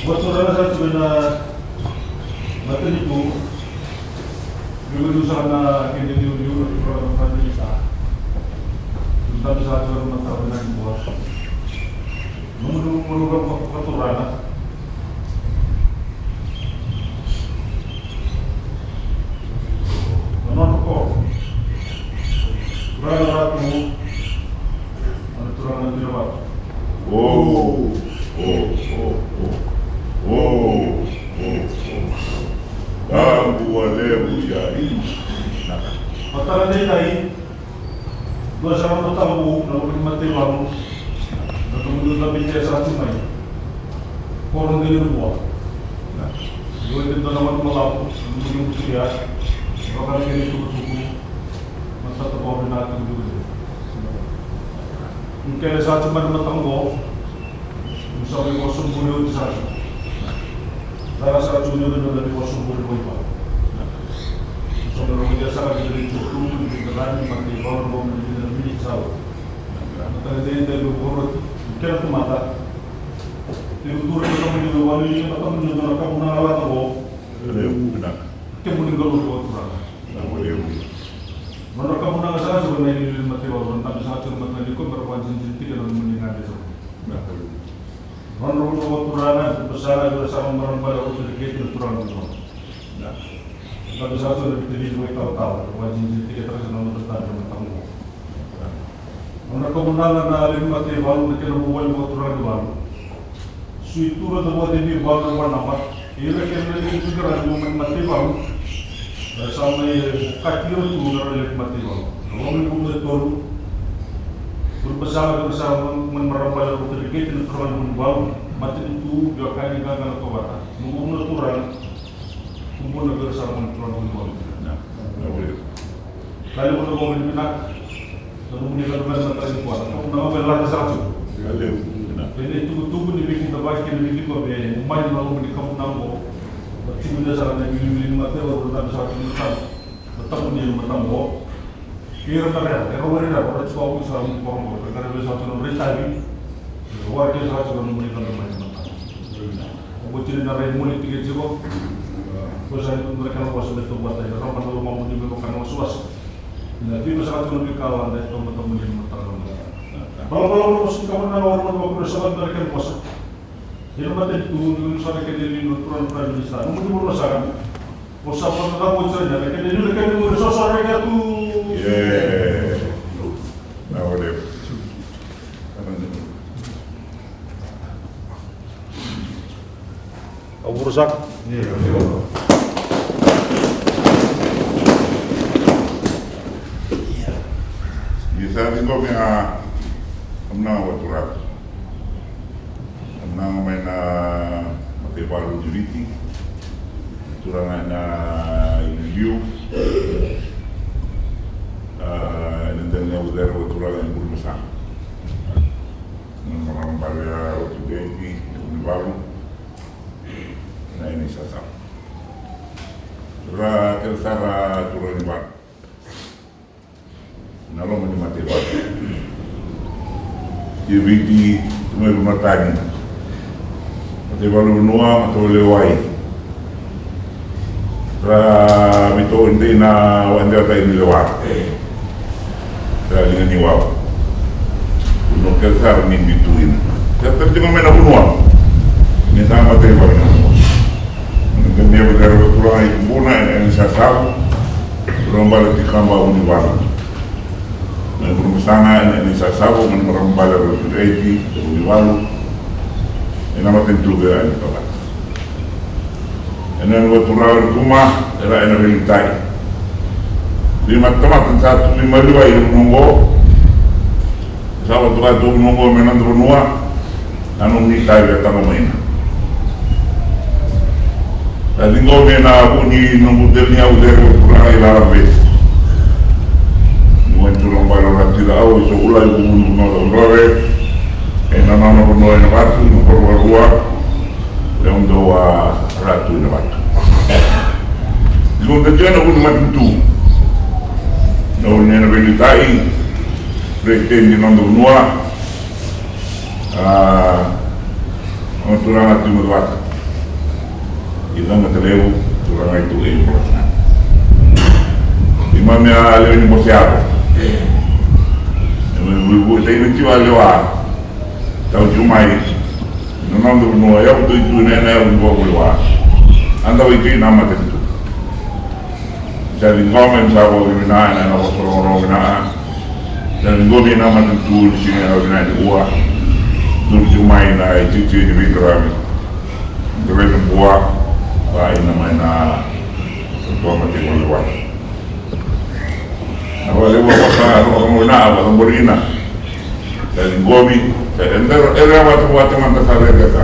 Buat saudara saya sebenarnya materi itu berusaha nak kini diurus Prime Minister. Tentang sahaja rumah tahanan yang buat menurut peraturan. Menurut ratu aturan yang tidak. Pertama ini, dua sama tahu, lalu mati lalu, kemudian lebih biasa cuma korang Delainabua. Dua itu nama malam, kemudian dia, orang ini tubuh, masa terbawa binatang juga. Mungkin saat cuma matanggo, misalnya kosong boleh di sana. Salah satu juga dari kosong boleh berubah. Saudara kita sangat dari cukup di kerana mati baru menjadi lebih jauh. Tadi dari urut kira tu mata. Tidur kita menjadi wali kita menjadi orang kamu nalar tu. Benar. Kemudian kalau tu orang. Menurut kamu nalar sahaja sebenarnya ini mati baru tapi sahaja mati itu berwajib jadi dalam meninggal itu. Menurut tu orang besar juga sama merambah urut kita tu orang tu. Tapi saya sudah lebih tahu wajib tiga terkenal bertanya tentang itu. Orang kemenangan dari mati baru kita membuat aturan baru. Suatu buat ini baru nama. Ia kena itu juga mati baru. Sama kaki itu juga mati baru. Orang itu betul bersama merambah urut kita aturan baru. Mati itu dia kali gagal kewatan. Membuat aturan. Kumpul negara sama dengan tuan. Kalau kita mau berpindah, kalau meninggal dengan materi kuat, kalau nama berlaku satu. Jadi tunggu dibikin terbaik, dibikin kau biaya. Main lalu menikam nambo, bertimbul dasar dan bilik materi baru tak bisa dilakukan. Bertemu di rumah nambo. Kira mereka, kalau mereka orang cuba usaha untuk orang karena besar cuma mereka ini, warga sahaja kalau meninggal dengan materi. Bocil narai mulai tiga jiwa. Proses itu mereka lakukan sudah terbuat dari orang pada rumah menyebabkan was-was. Jadi masyarakat lebih kawan dari teman-teman yang bertarung. Kalau proses kawan orang orang bersama mereka puasa. Jadi mereka itu suara kediri aturan Prime Minister. Mungkin berusaha puasa pada kamu saja. Kediri mereka itu berusaha mereka tu. Nah boleh. Kau berusaha. Saya tinggal punya menang aturan, menang main mati baru juriti, aturan individu, dan yang udah aturan yang berbesar, orang pada waktu ini baru, nah ini sasar, kira-kira aturan yang baru. Nalo menikmati waktu. Jadi cuma rumah tani. Mati baru benua, mati lewai. Ra mito hindi na wanda tayo nilawat. Kaya dengan niwaw. Puno kasar min bituin. Kaya cuma main benua. Ini sama mati baru benua. Mungkin dia berkara berkurang itu buna yang saya tahu. Orang balik di kambau ini baru. Bersama ini saya sabu merambah dari Fiji, dari Walu, ini nama tentu juga ini tokat. Ini buat turun rumah, era ini rintai. 5 teman satu 5 dua yang menunggu, sahabat tuan tu menunggu menan terunua, anu rintai datang main. Tadi kau mena bunyi nunggu dernya udah kurang ilaran bes. Turun balon tidak awal seulai bumbu nol dollar, nana nol nol yang batu nol dua, Leondo ratu na watu. Lunga jana pun matuntu. Na unena belitai pretendi nondo nua. Turanga tu watu. Ila matalewu turanga itu Imamnya leo ni bosi yako. Mwibu tainichiwa lewa. Tau jumai. Nonondo nua ya utu itu nena ya mbogo lewa. Anda wiki nama tentu. Jadi ngomong sabo gimana na wasoro gimana. Jadi ngobi nama tentu di sini na gimana di gua. Tur jumai na itu di bikrami. Gimana buah. Wah nama na tua mati lewa. Awalnya orang muna orang berina dari gobi era waktu mantap saya kata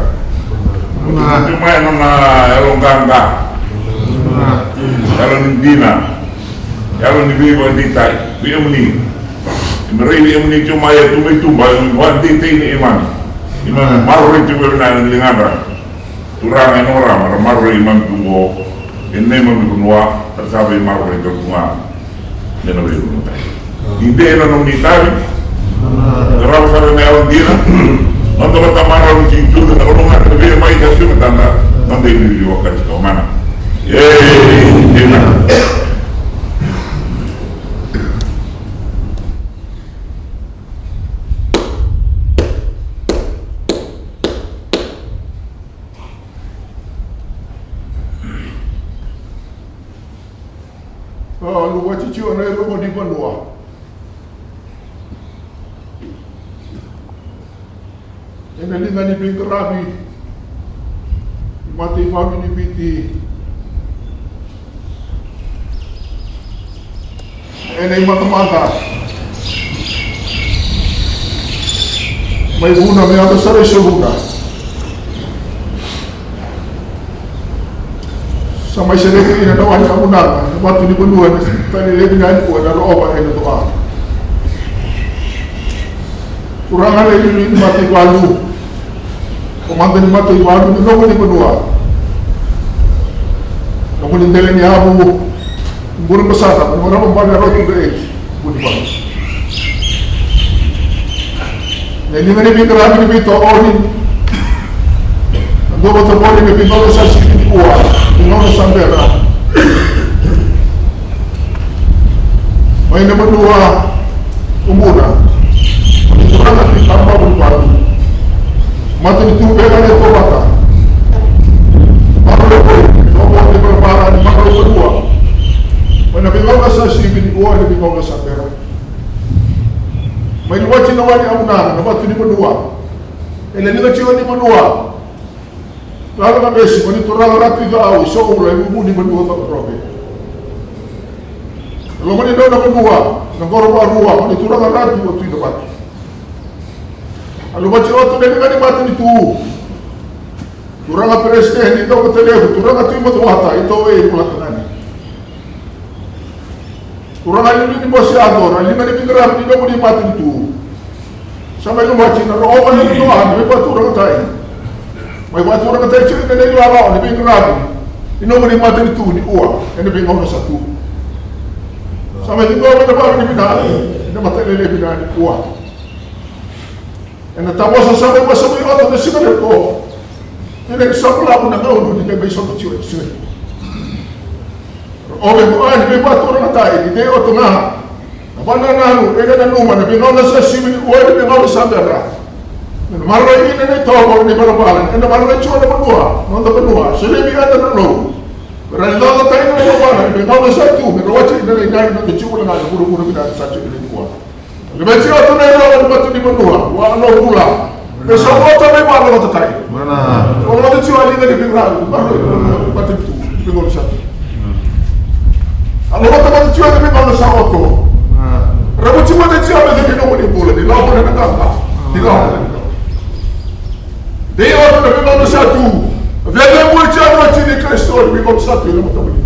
cuma yang orang gangga yang dina yang dibiwa ditai biamni mereka cuma ya tumba wanti ini imam maru itu benar dengan turang yang orang maru imam tunggu ini imam tunggu tersabai maru itu tunggu neno vero l'idea non mi tavi però fare me a dire non devo tamare un cintura non avere mai che assume tanta non devi vivere a questo mana lu wati ci ona ro di banwa ene linga ni bin rabi mati fami ni biti ene mata mai una me ada sare segura sama sele ini ada wajah benar waktu di benua tadi lebih dari kuat ada obat yang itu kurang ada ini mati walu komandan mati walu itu nggak di benua nggak di telenya abu burung besar orang membayar roti beres bukan jadi mana pintar lagi pintar orang dua betul boleh pintar besar sedikit kuat non sampai lah. Main nomor 2 umurnya, orang nanti tambah berbaru. Mata itu benar itu mata. Malu boleh, nomor di berbaran, malu berdua. Mana bingung asal si bin gua, ada bingung asal berat. Main wajib nawani amunan, nomor tu di berdua. Ini kecil di berdua. Lalu kan besi, kalau turang ratu itu awal, so umur ibu di berdua tak berapa. Kalau mana dia nak berdua, negara baru, kalau turang ratu waktu itu dapat. Kalau macam waktu dia kan mati itu, turang presiden itu betul dia, turang ratu itu mata itu pulat tengah. Turang lagi ni bos ador, lagi mana pinggir itu boleh mati itu. Sampai tu macam orang itu ada, lepas turang tay. May buat orang kata ciri ni lala, ni bingung lagi. Ini orang mati itu ni uang, ini bingung satu. Sampai tinggal pada baru ni bina, ini mati lele bina ni uang. Ini tahu sampai masa ini orang tu sekarang ko. Ini sebelah pun nak tahu ni bebas satu ciri ciri. Orang buat ni buat orang kata ini dia orang tengah. Apa nak ini kan rumah ni bingung nasi sini uang ni bingung sampai. Maru ini ni tahu ni berbalan, ini maru cuma ada berdua, nonton berdua. Selebih ada nol. Berani lalu tadi ni berbalan, bingung satu, berwajib ini ni nak cuma dengan guru-guru kita saja ini dua. Lebih cepat tu ni orang batu di berdua, wah nol pula. Besok tu ni malu kata tadi. Mana? Orang tu cuma ni bingung, maru batu itu bingung satu. Kalau batu cuma ni bingung satu. Rabu cuma ni cuma ni bingung ni pula, di lawan ni nak di lawan. Dia orang tu memang satu. Vela mulciano macam ni Kristus memang satu nama tahu ni.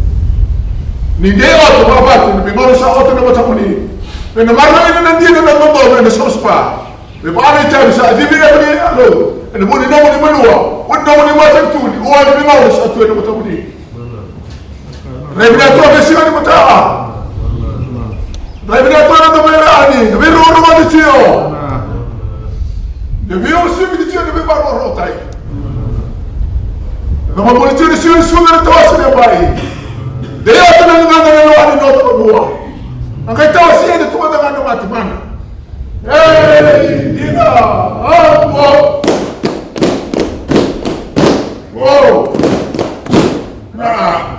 Ni dia orang tu bapak tu memang satu nama tahu ni. Dan mana ini nanti dia nak membawa dengan sesuatu. Lepas ni cari saya dia ni alo. Ini boleh nama ni menua. undang ni macam tu ni. Oh, ni mau satu ni macam ni. Rebina tu apa sih ni macam? Rebina tu ada berapa ni? Tapi orang mana cio? Tapi orang sih cio ni baru orang tay. Nama politik ni cio ni tahu asal apa ini? Dia tu dengan luar ni nota berdua. Angkat tahu sih ada tu dengan mati mana? Hey, Dina, wow. Wow. Nah.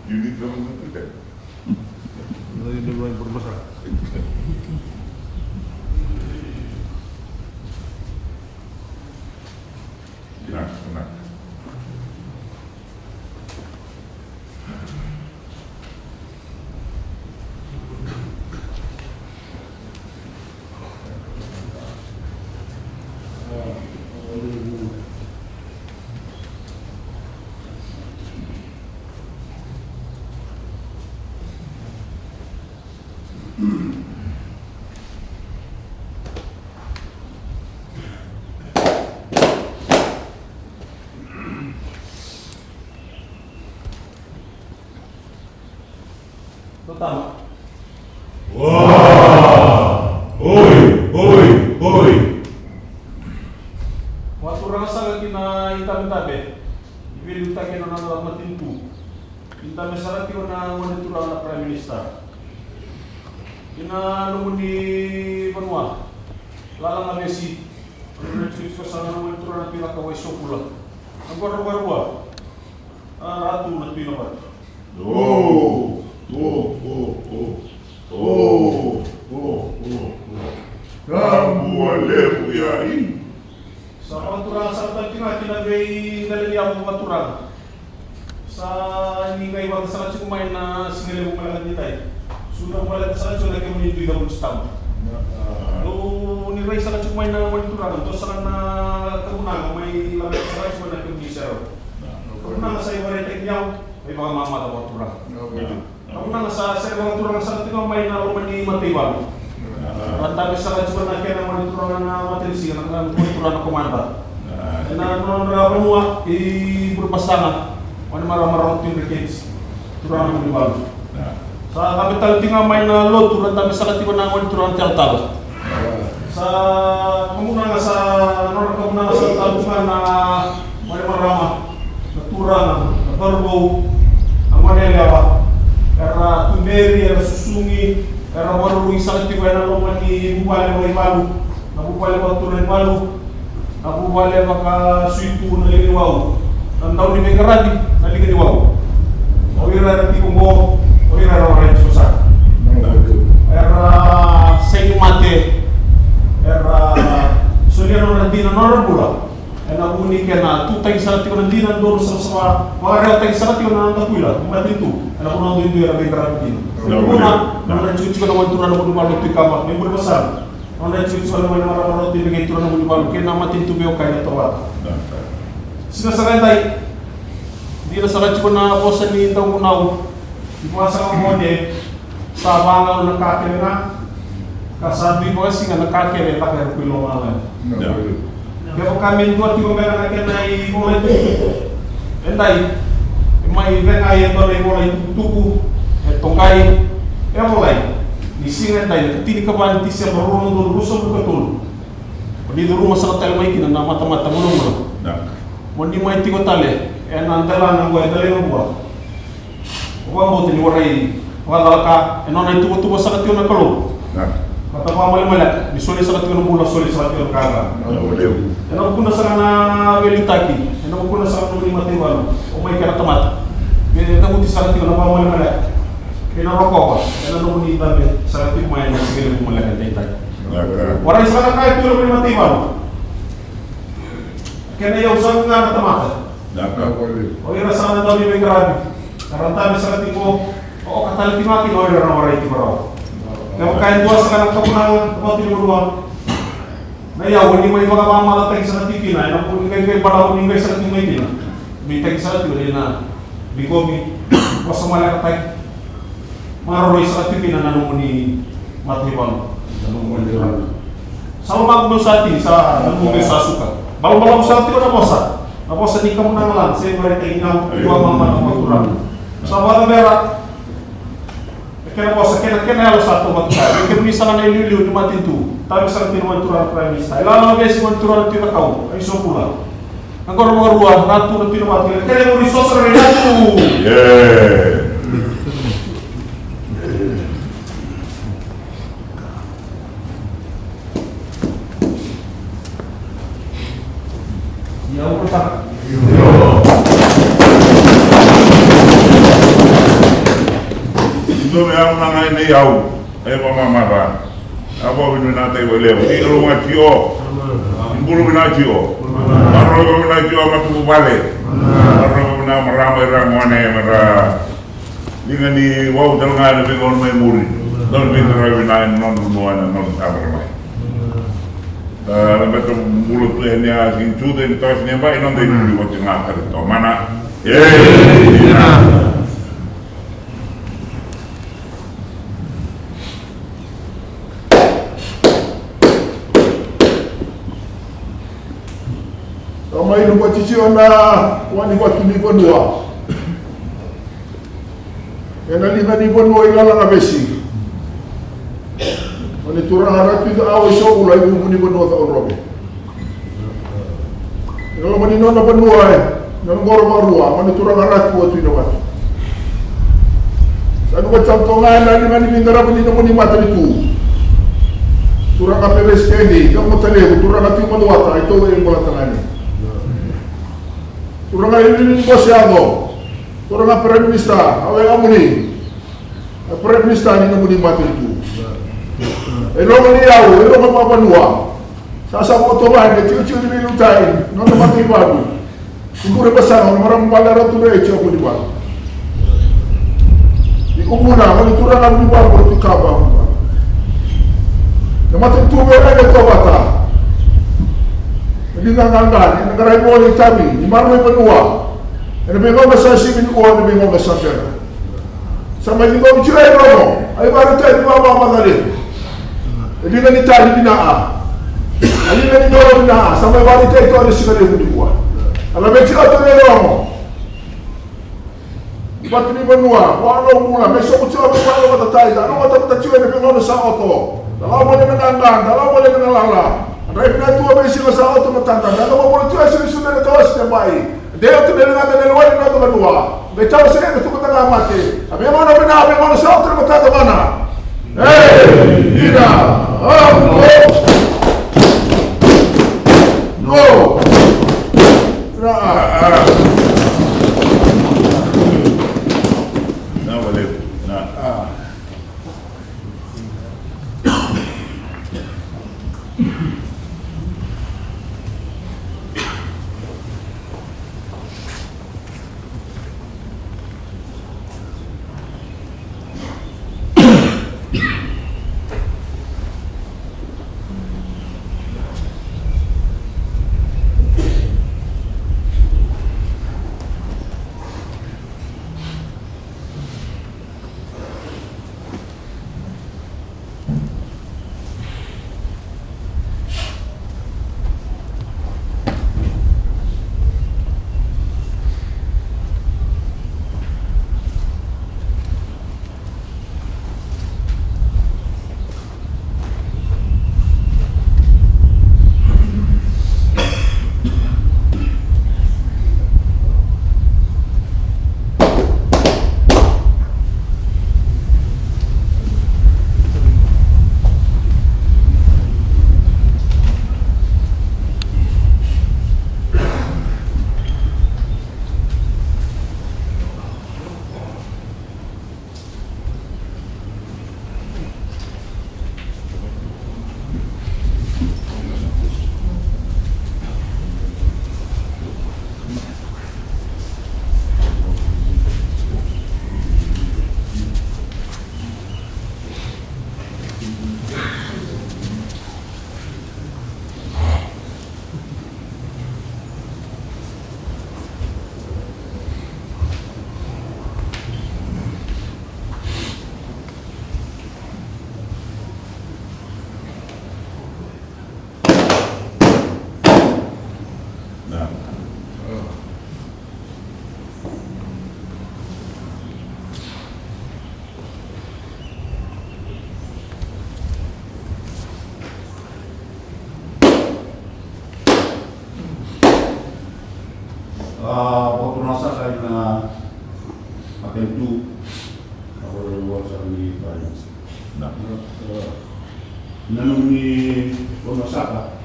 Unit kamu tidak? Ini yang berbesar. Tenang. Pertama. Wah, oi. Waktu rasa lagi na hitam-hitam ibili utake na nang matintu. Hitam mesara tio na monitor na Prime Minister. Ina lumuni Banua. Lalang na Messi. Recruit ko sa monitor na pila ka way sokula. Ang barwa. Ratu na pinabat. Kamu lebu ya ini. Sa paturan sa tinagay Delainabua paturan. Sa hindi kayo wag sa kumain na singile mo malakan nitay. Sudah mulai sa sudah kayo ni duda mo stamp. Lo ni ray sa kumain na paturan to sa na kamuna may laban sa sa na kayo ni sir. Kamuna sa ibare teknyaw may mga mama ta paturan. Kamuna sa paturan sa tinamay na rumani matibag. Tapi sangat sebenarnya kena monitoran na matrisi na monitoran na komanda. Na Benua berpasangan. Mana marah-marah tim rekens. Turun di bawah. Sa kapital tinggal main lot turun tapi sangat tiba na monitoran tel-tel. Sa kemudian sa kemudian sa tabungan na marah-marah turun berbau amannya apa? Era tumberi, era susungi. Era waru isang tiba na lomani bupale wa ibalu, na bupale wa turen balu, na bupale wa ka suitu na lini wau, na tahu ni megaradi na lini wau. Oira na tipo mo, oira na orang susah. Era senyu mate, era sulia na dina na bula. Era uni kena tu tay sa tiba na dina doro sa sama, mga tay sa tiba na tapuila, mati tu. Era kuno tu era megaradi. Kuna na cuci kalau turun na bunuh tu kamar, yang berbesar. Orang cuci kalau mana tu begitu turun na bunuh kena mati tu beo kaya terwat. Sina sarantai, dia saran cuci na bosan ni tahu punau. Ipuasa kamu ni, sabang na kakek na, kasabi ko singa na kakek na kakek kuilo malam. Dia kami dua tiga mereka kena mulai tu, entai, mai vengai tu mulai tuku. Tongkai, mulai. Di sini ada tini kapan di sini baru nonton rusuk betul. Di rumah sangat terlalu baik dan mata-mata mulung. Mandi mai tiga tali, nantelan nangguai Delainabua. Orang mau tini warai, walalaka, nona itu betul sangat tiada kalau. Kata malam-malam, di sini sangat tiada mula, sini sangat tiada kaga. Enak pun sangat na velitaki, enak pun sangat nuri mati baru. Omai kena temat. Dia kamu di sangat tiada malam-malam. Kena rokok, kena nunggu tabe, sangat tim main yang segera memulakan tentang. Orang Israel kaya tu lebih mati baru. Kena yang usah nggak ada tempat. O ira sana daw ni grabe. Karanta sa tipo o katali timaki no ira na waray timaraw. Kaya kain duwas ka nagkapunang o tinuruan. Nayaw ni may mga mamalatay sa TV na ina po kay balaw ni sa TV na. May tag sa TV na bikomi was malakatay. Maroy sa TV na nanong ni Matibang. Nanong ni sa mga sa atin sa nanong sa suka. Balang sa atin na bosa. Tapos sa di ka mo nang lang, sa iba rin inaw, iwa mga magturan. Sa mga mera, kaya po sa kaya sa ito magturan. Kaya minsan ka na ililiw, dumating ito. Tayo sa atin magturan Prime Minister. Ilan mga beses magturan ito na kao, ay so pula. Ang karo mga ruwan, nato na pinamatulan. Kaya mo resource rin nato! Yeah! Yaw ko ta. Ito may ako na ngayon na yaw. Ay pamamara. Ako binunatay wala. Hindi ko mga tiyo. Hindi ko mga tiyo. Maro ko mga tiyo matubale. Maro ko mga maramay-ramay na mara. Hindi nga ni wow dal nga na bigong may muri. Dal bigong na non-bunuan na non-sabaramay. Betul mulut niya gincu din ito niya ba inon din yung buat yung akar ito mana Ramai lupa cici ona wani buat kini berdua. Yang lima ni berdua ilalang abesi. Mani turang harap itu awal show ulai muni benua tahun robe. Kalau mani nona benua nang gor marua mani turang harap buat itu nawat. Satu macam tongan dari mani bintara mani muni mata itu. Turang apa beskedi, kamu tadi turang hati menduata itu yang bola tengahnya. Turang ini bos yago, turang Prime Minister, awal amuni. Prime Minister ini muni mata itu. Elo mani yaw, elo mapapanua. Sasa mo tomahan, tiu-tiu di bilutain, non mati bagu. Siguro pasang marang balara tu re cio di bagu. Di umuna, mani turang ang di bagu tu kaba. Namati tu bera de tobata. Hindi ngangangan, nagaray mo ni tabi, di marmay panua. Ene bingo sa simin ko, ene bingo sa pera. Sa may bingo chiray romo, ay baru tayo di baba magaling. Hindi na ni tali binaa. Hindi na ni nolo binaa. Sa may wanita ito ano sikali mo dikuha. Alam mo siya ito nilo mo. Ba't ni Banua? Walo muna. May sukot siya ako walo matatay. Ano matatay na pingono sa auto? Dalaw mo na nangangan. Dalaw mo na nangalala. Ang rin pinatuwa may sila sa auto matantang. Ano mo muna siya sila na tawas niya bayi. Hindi ito nila nga nilaway na ito Banua. May tawas siya ito matangamati. Abi mo na binabi mo na sa auto na matatamana. Hey! Ina! No! Na wala na na atentu ako luar sa ni Barracks. Nanong ni Masaka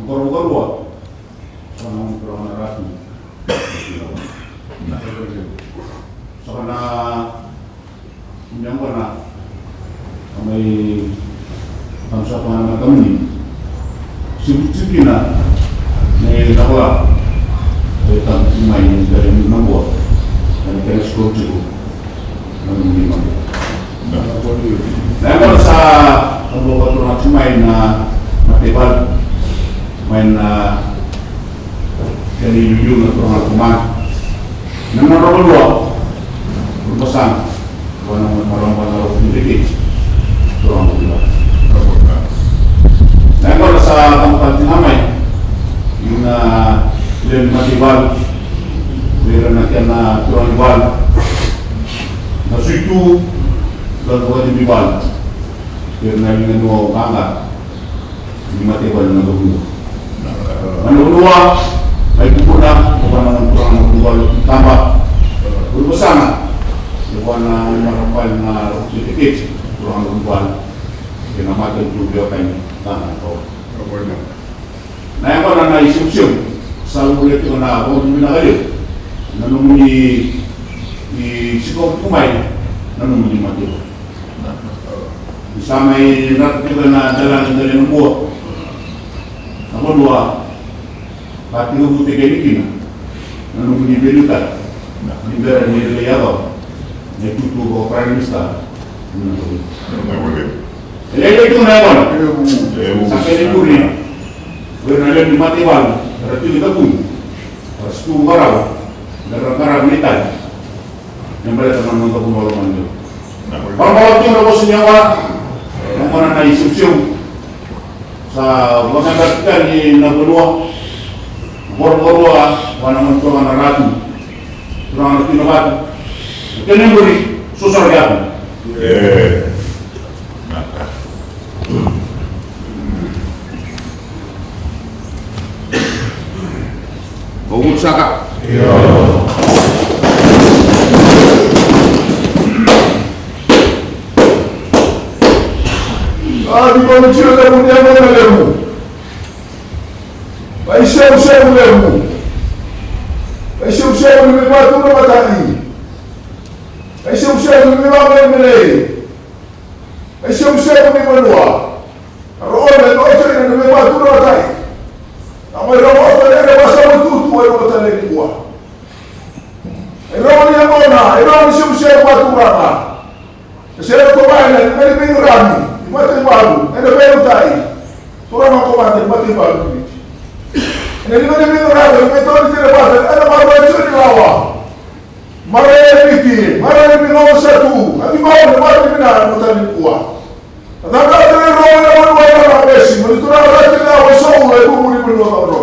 goro-goro sa mga programa na ratu. So na unyang na may bangsa pangalan kami sibuk-sibuk na may dakwa ay main dari Delainabua dan kena skor cukup menimang. Nah kalau sa kalau orang main matebal main dari Yuyu na orang kuman naman orang dua berpesan orang sedikit orang dua. Nah kalau sa tempat namai yung ilan matibal meron na kaya na kurang ibal na suitu dan bukan ibal meron na yung ano kanga yung matibal na gawin manunua ay pupuna bukan ng kurang ibal tambah berbesana bukan na marapal na sedikit kurang ibal kinamakan juga kayo tangan ko. Nah yang mana na isip-isip selalu boleh tu na ako na kayo nanong di sikop kumay nanong di mati isama rat juga na Delainabua ako dua pati ko buti kay Nikina nanong di belutan di bera ni Delainabua na tutu ko Prime Minister Ele itu na ako sampai di Turi Bernalian di Matibal, berarti kita pun harus tu garau, garau militan yang berada dalam nota pembaruan itu. Kalau itu nak bos nyawa, yang mana na isip-isip sa mga di Nabulua, bor-borwa, wana mentuang na ratu, turang ratu na batu. Kaya beri susah dia. Bawang saka. Di mana cerita dia punya mana lemu? Baik siapa lemu? Baik siapa lebih batu nama tadi? Baik siapa lebih bangun melay? Baik siapa lebih menua? Roh dan cerita lebih batu nama tadi? Amai roh ada bahasa betul tu ada kata Delainabua. Roh ni yang mana? Roh ni siapa batu mana? Saya tu mana? Ada pengirani. Mati baru, ada baru tadi. Orang aku mati baru. Ini mana minum ragu, metode tidak pasal. Ada baru itu di bawah. Mari piti, mari minum satu. Nanti baru mari minum mutani kuah. Tapi ada yang roh yang baru yang besi. Itu orang tidak wasau lagi buri berdua kau roh.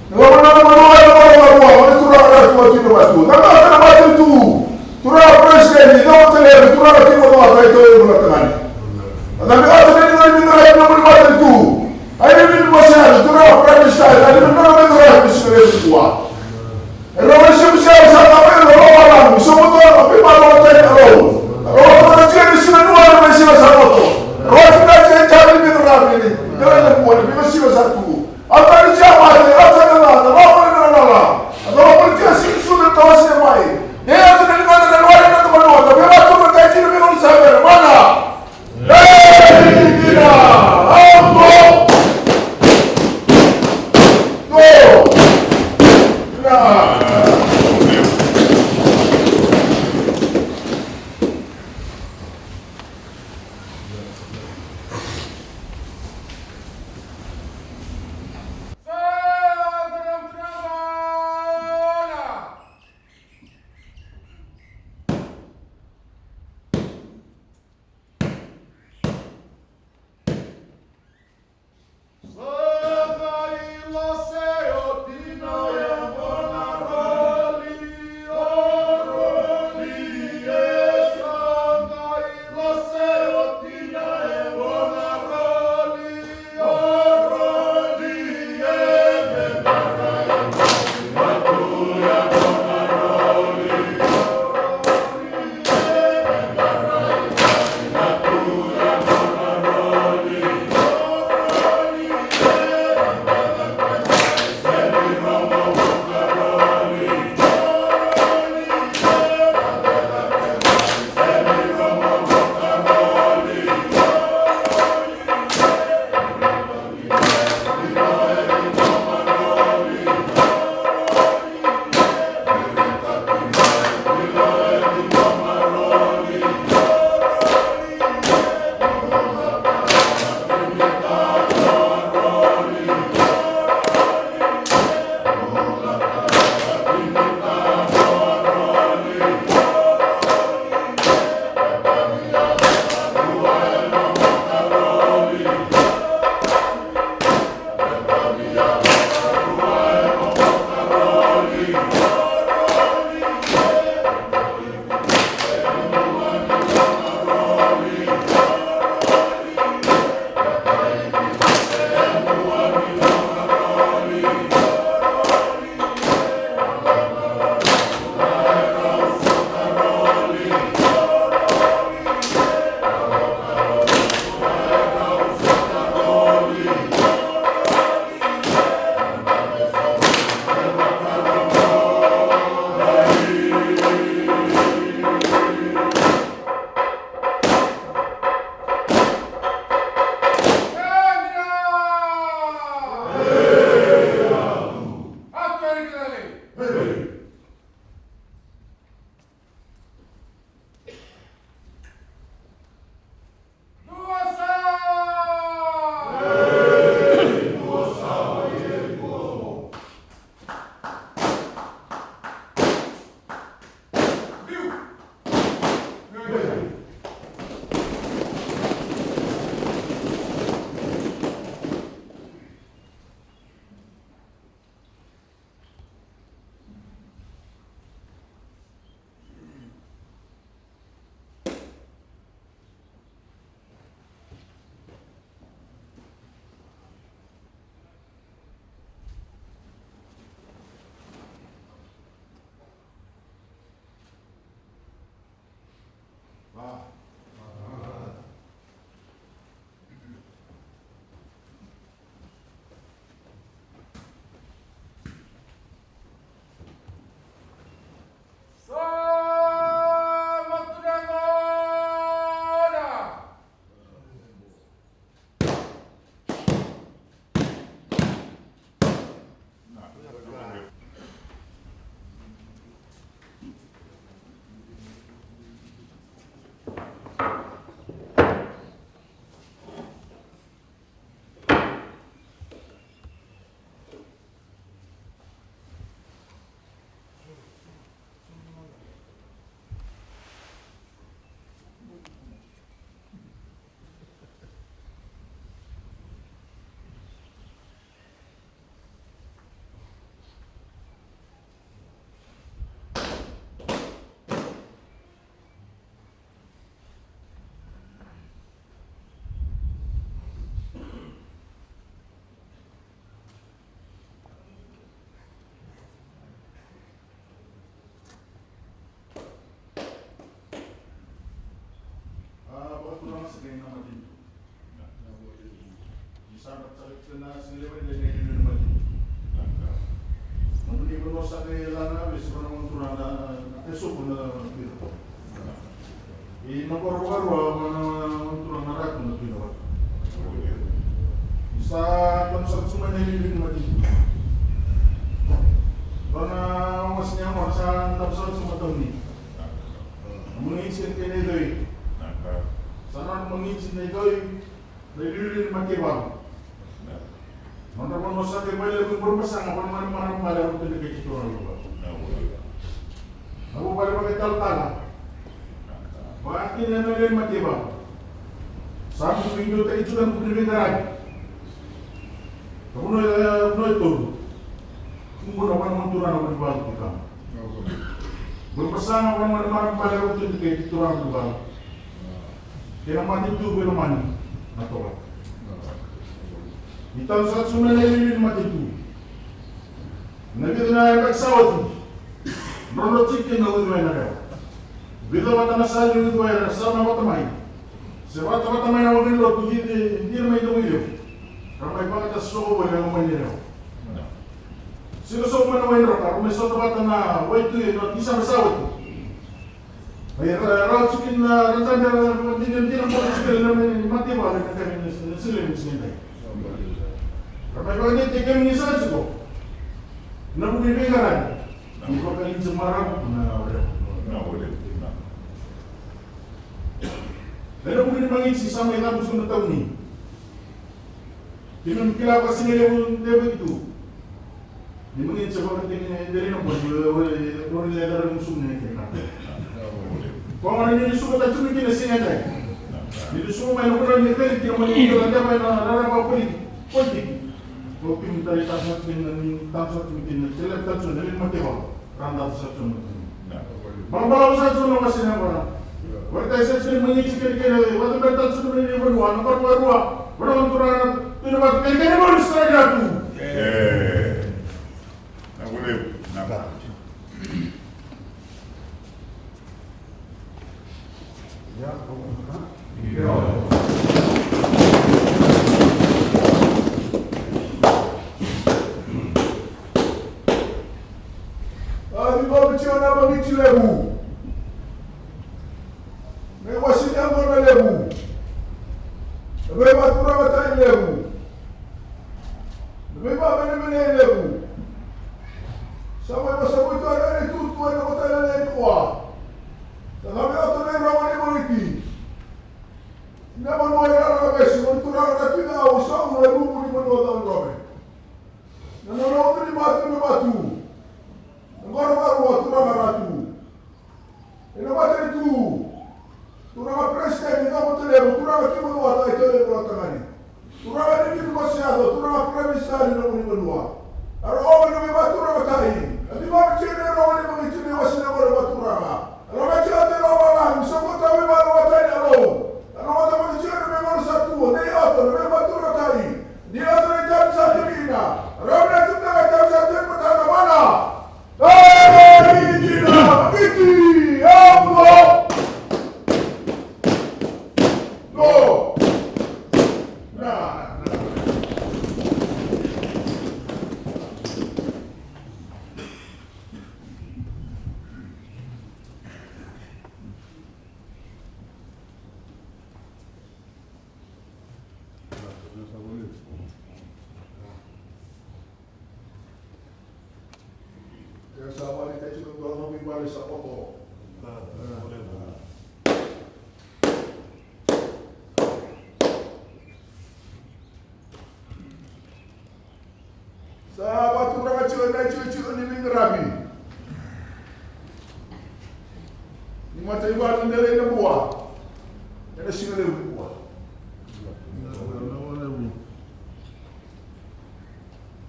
Kalau mana baru yang baru itu orang tidak batu. Tapi ada batu itu. Turun presiden, itu hotel, turun timur tengah itu bulan tengah. Tapi kalau tidak ada yang berbuat itu, ada yang berbuat itu, orang Prime Minister, ada yang berbuat itu semua. Orang siapa sama orang orang, semua tu apa malu orang Segera nama itu. Bisa bercakap kena selewen dari nama itu. Namun di bawah sakit lana bisa orang turun esok pun tidak. Ini nomor baru mana turun narak pun tidak. Bisa konsep semuanya di nama itu. Karena masnya masa tak semua tahun ini. Mengisi kene doi. Sana mengisi doi dari makiwan. Mana pun masa kembali berpasang apa mana pada waktu dekat itu orang lupa. Aku pada pakai tal-tal. Waktu yang lain makiwan. Satu minggu tak itu kan berdiri gerak. Kamu itu. Mungkin orang menturun apa di bawah kita. Berpasang apa mana pada waktu dekat itu orang lupa. Kena mati itu belum mati, atau di tahun 1995 itu, nabi itu naik pesawat, merontok cikin lalu dua negara. Bila mata nasa itu dua negara sama mata main, sebab mata main awal itu waktu dia main itu video, ramai banget sesuatu yang main dia. Sesuatu mana main rata, ramai sesuatu mata na, waktu itu bisa pesawat. Raut sukin rencana tidak boleh sekali namanya mati balik kami selim sini. Ramai banyak tekem ni saja kok. Namun di negara, bukan kali Semarang, boleh. Lalu mungkin mengisi sama yang kamu sudah tahu ni. Kita kira apa sih yang itu? Ni mungkin sebab ini dari nombor orang yang musuhnya kita. Kalau ini suka tak cuma kita sini aja. Itu semua main orang yang kali kita main kita main apa politik. Kopi minta ditasat dengan tasat mungkin celak tasat dari mati bang. Randa tasat cuma. Bang saja cuma masih nampak. Waktu saya sering mengisi kira waktu bertasat cuma ini berdua, nomor berdua. Orang turun tidak waktu kira baru setengah tu. Nak boleh. Nak. Ya, di bawah kecil nama kecil lebu. Mewasih yang mana lebu. Lebih batu ramatan lebu. Lebih mana lebu. Sampai masa itu ada itu tuan kota lain tua. Tetapi waktu ini ramai beriti. Tidak mahu orang besi, untuk orang tidak usah mulai bumbu di mana tahun kami. Dan orang itu di batu. Negara baru waktu orang ratu. Ini batu itu. Turang presiden kita Ya sahabat kita cuma dua orang balik sa pokok. Sahabat orang kecil ni mingerabi. Ni mata ibarat Delainabua. Ada singa Delainabua.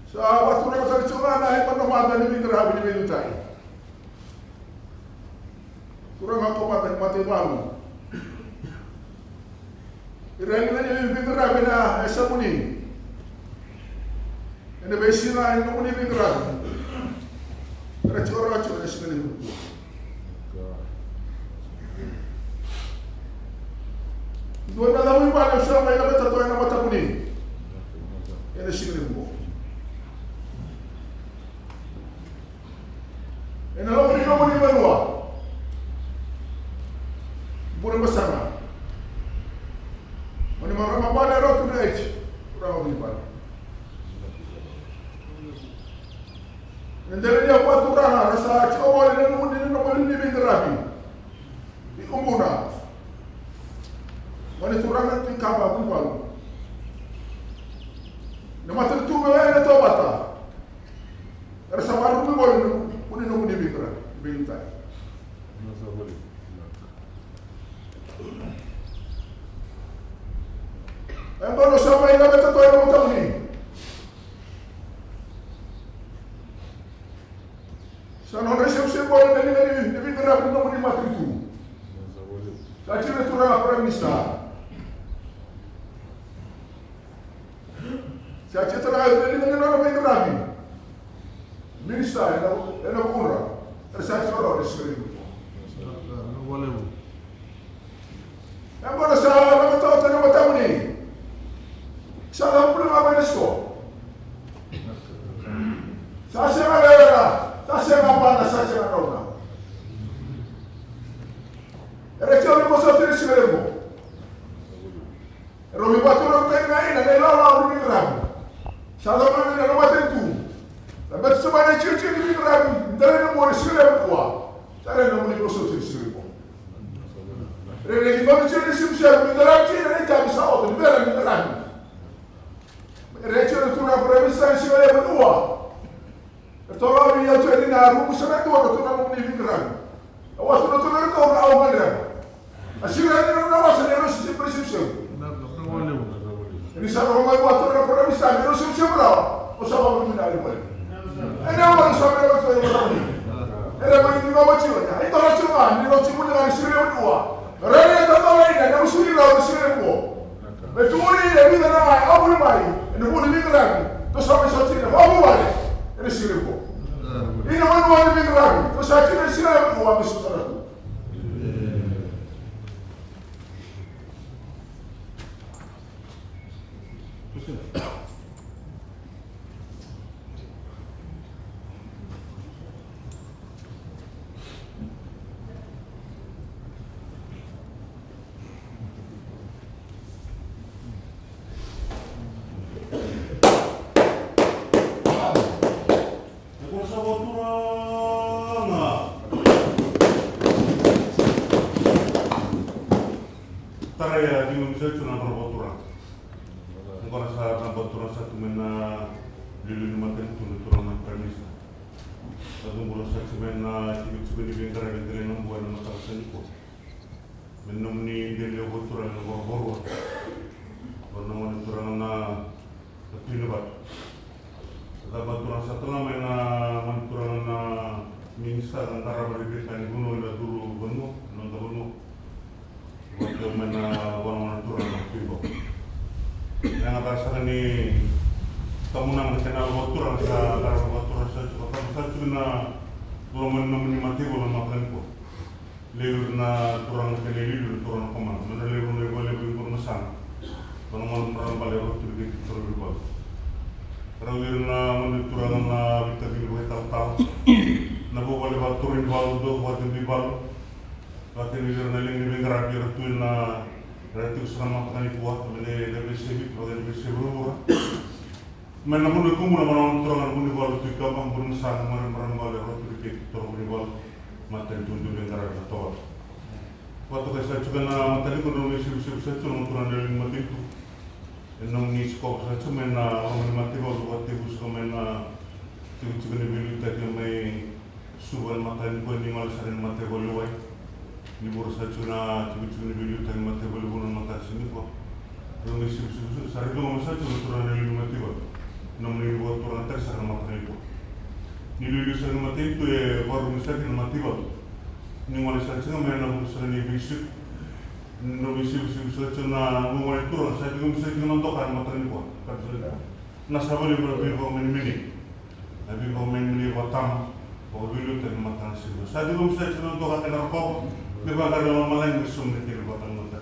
Sahabat orang kecil na ay panamata ni mingerabi ni minutai. Kurang ako mata ni mata ibarat. Irani na ni mingerabi na esa muni. Ene besina ino muni mingerabi. Era chora chora singa Delainabua. Dua na lawi ba na siya may labata to na mata muni. Ene singa Delainabua. Ene lawi no muni manua. Bukan bersama. Mani marama bala rotu na each. Kurang muni bala. Nendele dia buat turana rasa cawal dan muni no muni ni mingerabi. Di umuna. Mani turana tu kaba pun baru. Nama tu na to bata. Rasa baru pun baru muni no muni mingerabi. Bintai. Embalo sama ina beta to ina mutau ni. Sana na siya bol ni mingerabi no muni matritu. Sa chile turana Prime Minister. Sa chile turana ni mingerabi. Minister ena bunra. Sa chile ro descrever. Embora sa namatau na matau ni. Sa lampul na menesko. Sa sema lera, sa sema bana, sa sema rona. Era chao ni poso tiri simeremo. Romi batura tena ina na la ni grabu. Sa lampul na matentu. La bet sa bana chichi ni grabu, ndare no mo simeremo kwa. Sa no mo ni poso tiri simeremo. Rene di chichi simsha, mi dara chi na ita bisa o, ni bera ni grabu. Recere tu na prevista si vede dua. Tolong dia tu ini na rumus sana tu tu na muni mingran. Awas tu na tu na awal dia. Asyik ni na awas ni harus si prescription. Ini sana orang buat tu na prevista ni harus si berapa? Usah mungkin ada boleh. Ini orang sampai orang tu yang ni. Ini orang ni bawa ciuman. Itu orang ciuman, ni orang ciuman dengan si dua. Raya tak tahu ini, nak usuri lawan si dua. Betul ni dia bila nak apa mai? Ini boleh mingerabi. Tu sampai satu ni, apa boleh? Ini sirip. Ini mana boleh mingerabi? Tu satu ni sirip. Apa maksudnya tu? Taraya di museu tu na robotura. Agora sa robotura sa tu mena lilu ni maten tu na Prime Minister. Sa tu muro sa mena tu ni bengkara ni Delainabua na mata sa ni ko. Menom ni de robotura na borbo. Borno mo robotura na tinibat. Sa robotura sa tu na mena mantura na minister antara berikan gunung da dulu benu non da benu. Waktu mana orang turun waktu yang atas ni kamu nak kenal waktu rasa kalau waktu rasa cuma belum menikmati belum makan ko lewat na turun ke lewat turun kemana mana lewat bermesan orang balik waktu di turun bawah rawir na turun na vitamin tahu na boleh waktu turun bawah tu waktu di bawah. Waktu ni dia nak lagi mingerabi ratu na Berarti selama kali buat dari BCB atau dari BCB berubah. Mana pun aku mula mana orang pun dibawa tu kapang pun sang mana orang bawa roti dikit orang dibawa materi tunjuk dengan cara bertoa. Waktu saya juga na materi pun orang BCB saya cuma orang dari mati itu. Enam ni skop saya cuma na orang mati bawa waktu itu cuma na juga ni bilu tak kami subuhan materi pun ni malas ada materi bawa ni baru saya cuma ni bilu tak materi bawa pun materi sini kok. Orang BCB saya itu orang saya cuma orang dari mati bawa. Namun buat orang tersangka mata itu. Nilu saya mata itu baru misalnya mati bal. Ni malah saya cakap mana urusan ni bisik. No bisik saya cina mulai itu orang saya juga misalnya nontokan mata ini buat. Kan sudah. Nasabah ni berapa komen ini. Tapi komen ini batam. Bawa bilu ten mata nasi. Saya juga misalnya nontokan tenar kau. Dia bakal dalam malam bersum ni kiri batang mata.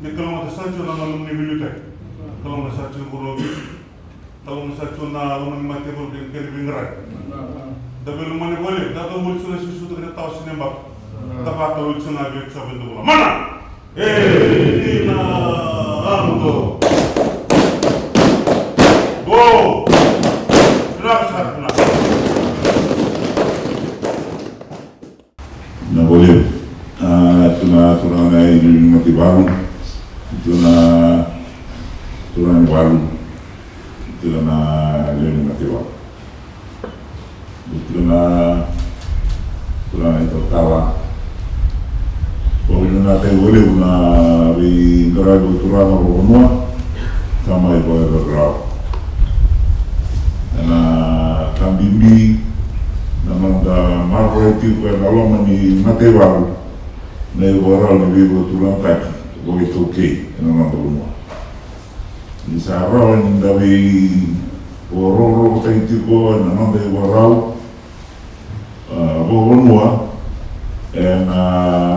Ni kalau mata saya cina malam ni bilu ten. Kalau mata saya cina kurang kalau misalnya cuna rumah mati boleh kiri bingrai, tapi rumah ni boleh. Dato boleh cuna sesuatu kita tahu sini bab. Tapi kalau cuna biar siapa itu bola mana? Ina ando, go, kenapa sah kenapa? Nah boleh, cuna ini mati baru, cuna baru. Itu na leni matiwa. Itu na itu tawa. Kalau na boleh na di gerado turana rumah sama itu bergerak. Na kambing na manda marweti ko na loma ni matiwa. Na iwaral ni bibo turang tak. Boleh toke na manda rumah. Di Sarawak dari orang Taitiko, nama dari Warau, Borneo, dan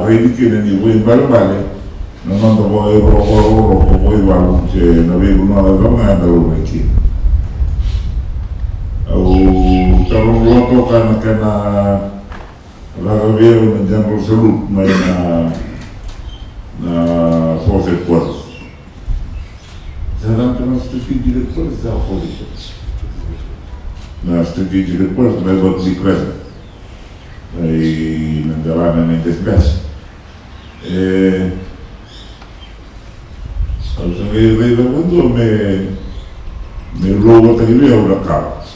Rediki dan Ibu Balik, nama dari orang Baru, je nabi guna agama yang terlalu baik. Kalau loto karena lagawe menjangkau seluruh main force force. Sekarang cuma strategic request dah follow. Nah strategic request memang request. Dari negara yang investigasi. Kalau saya reda untuk me logo tadi dia udah kau.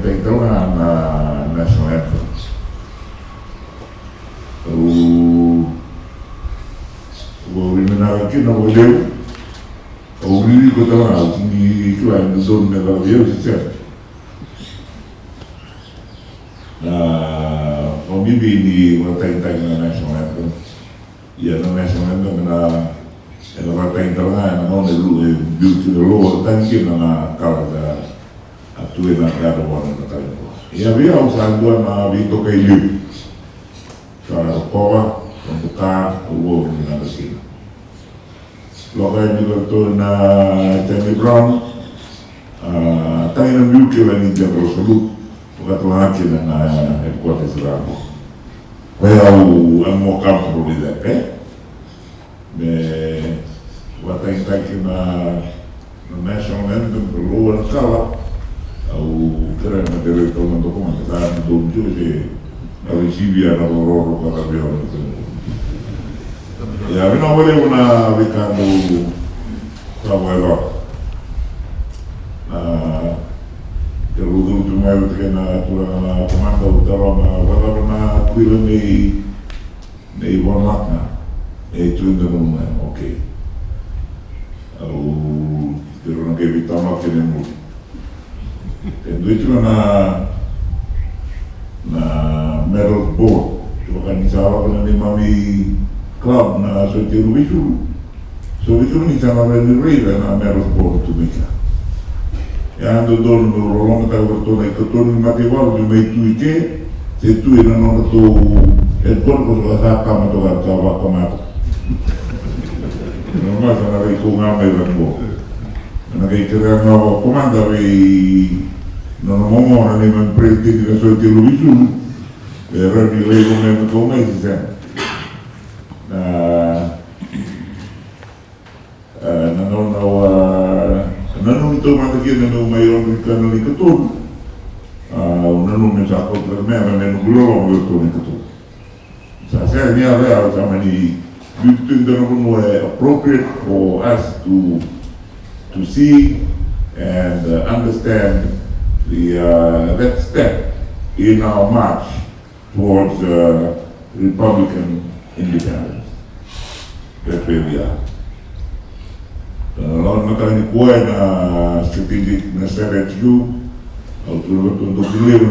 Tenggelam national anthem. Menariki nama dia, orang kota mana, tinggi iklan zon negara dia sih. Nah, kami di tentang national anthem, ya national anthem na tentang nama dulu beauty dulu, tangki nama kalau ada aturan negara mana kata. Ya biar usaha dua na bito kayu, kalau kau untuk kah, uang ni nak sih. Lokal juga tu na Jamie Brown, tahu yang UK lagi jangan terlalu, bukan lagi na headquarters ramu. Well, I'm more comfortable with that, eh? Buat yang na national anthem perlu orang kalah, kira na direktur mendokumen kita dom juga di Fiji ada orang kata biar itu. Ya, kita boleh guna Ricardo Samuel. Terus cuma itu kena turun komando utara na kuilan ni warna itu itu nama oke. Terus nak kita makin emu. Itu na medal board. Cuma kan misalnya kena ni mami club na Sotiru Bisu. So Bisu ni sama dengan Rida na medal board tu mereka. Yang tu orang kata betul itu tu mati baru di metu ike, itu yang orang tu ekor kau sahkan atau kata apa kamat. Normal sana itu ngambil lembu. Nak kira ngawa komanda dari normal orang ni memprediksi dengan Sotiru Bisu. Rani lego me ko mai sen. Nanu ito mata kina no mai on ka no ikatun. Nanu me sa ko me me no gulo mo to ikatun. Sa sa ni ala sama ni you know appropriate for us to see and understand that step in our march towards Republican independence. That's where we are. Lawan makanya kuat na strategic na strategy untuk beliau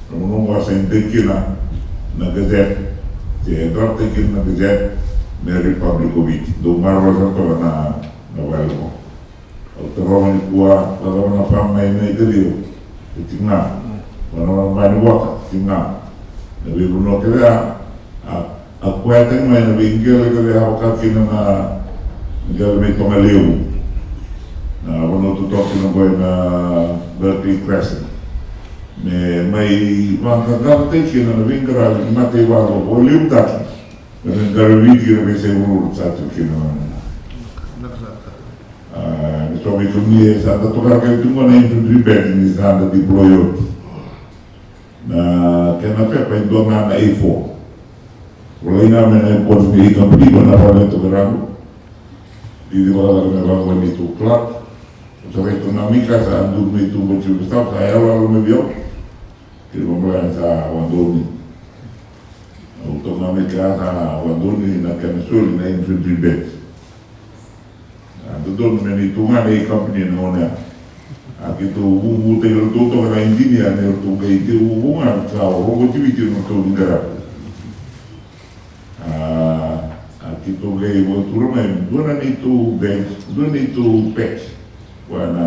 menunggu asa inteki na gazet, je draft tekin na gazet na Republic do marwa satu na walmo. Terowongan kuat, terowongan famai na ikeliu, tinggal, orang bani wak tinggal. Nabi Bruno kaya aku yang main nabi ingkir kaya apa kaki na Negara may pangaliw na wano tutok pinagawin na Berkeley Crescent. May mangkagapatay na nabing karali na matay walo o liw taki na nang garawidi na may sa ururot sa atin kinaman. Gusto may kumniya sa tatukar kayo tungo na infantry bed ni sa deployot na kaya pa yung doon na A4. Wala namin na yung konfigay company ba na pala ito karamo. Di wala na bangun itu klub, sampai tunamika sa andur itu bocil besar saya lalu mebiok, kira pembelian sa wandoni, tunamika sa wandoni nak kena sul na infantry base. Itu don menitungan dari company namanya. Akitu bubu tayo toto na engineer na itu kay itu hubungan sa robotivity ng negara. Kita gay buat rumah, dua itu bench, dua itu patch, wana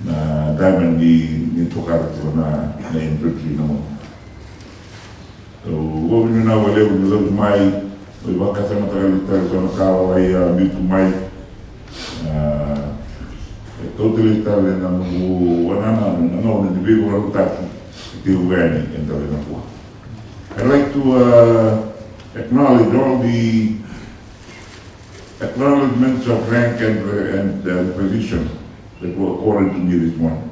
na diamond di tukar tu na infantry nama. So, gua punya nama dia untuk mai, bapa saya matakan kita soal kau ayah bitu mai, total kita le nama wana na di biru orang tak itu gani yang Delainabua. I'd like to acknowledge all the acknowledgements of rank and position that were accorded to me this morning.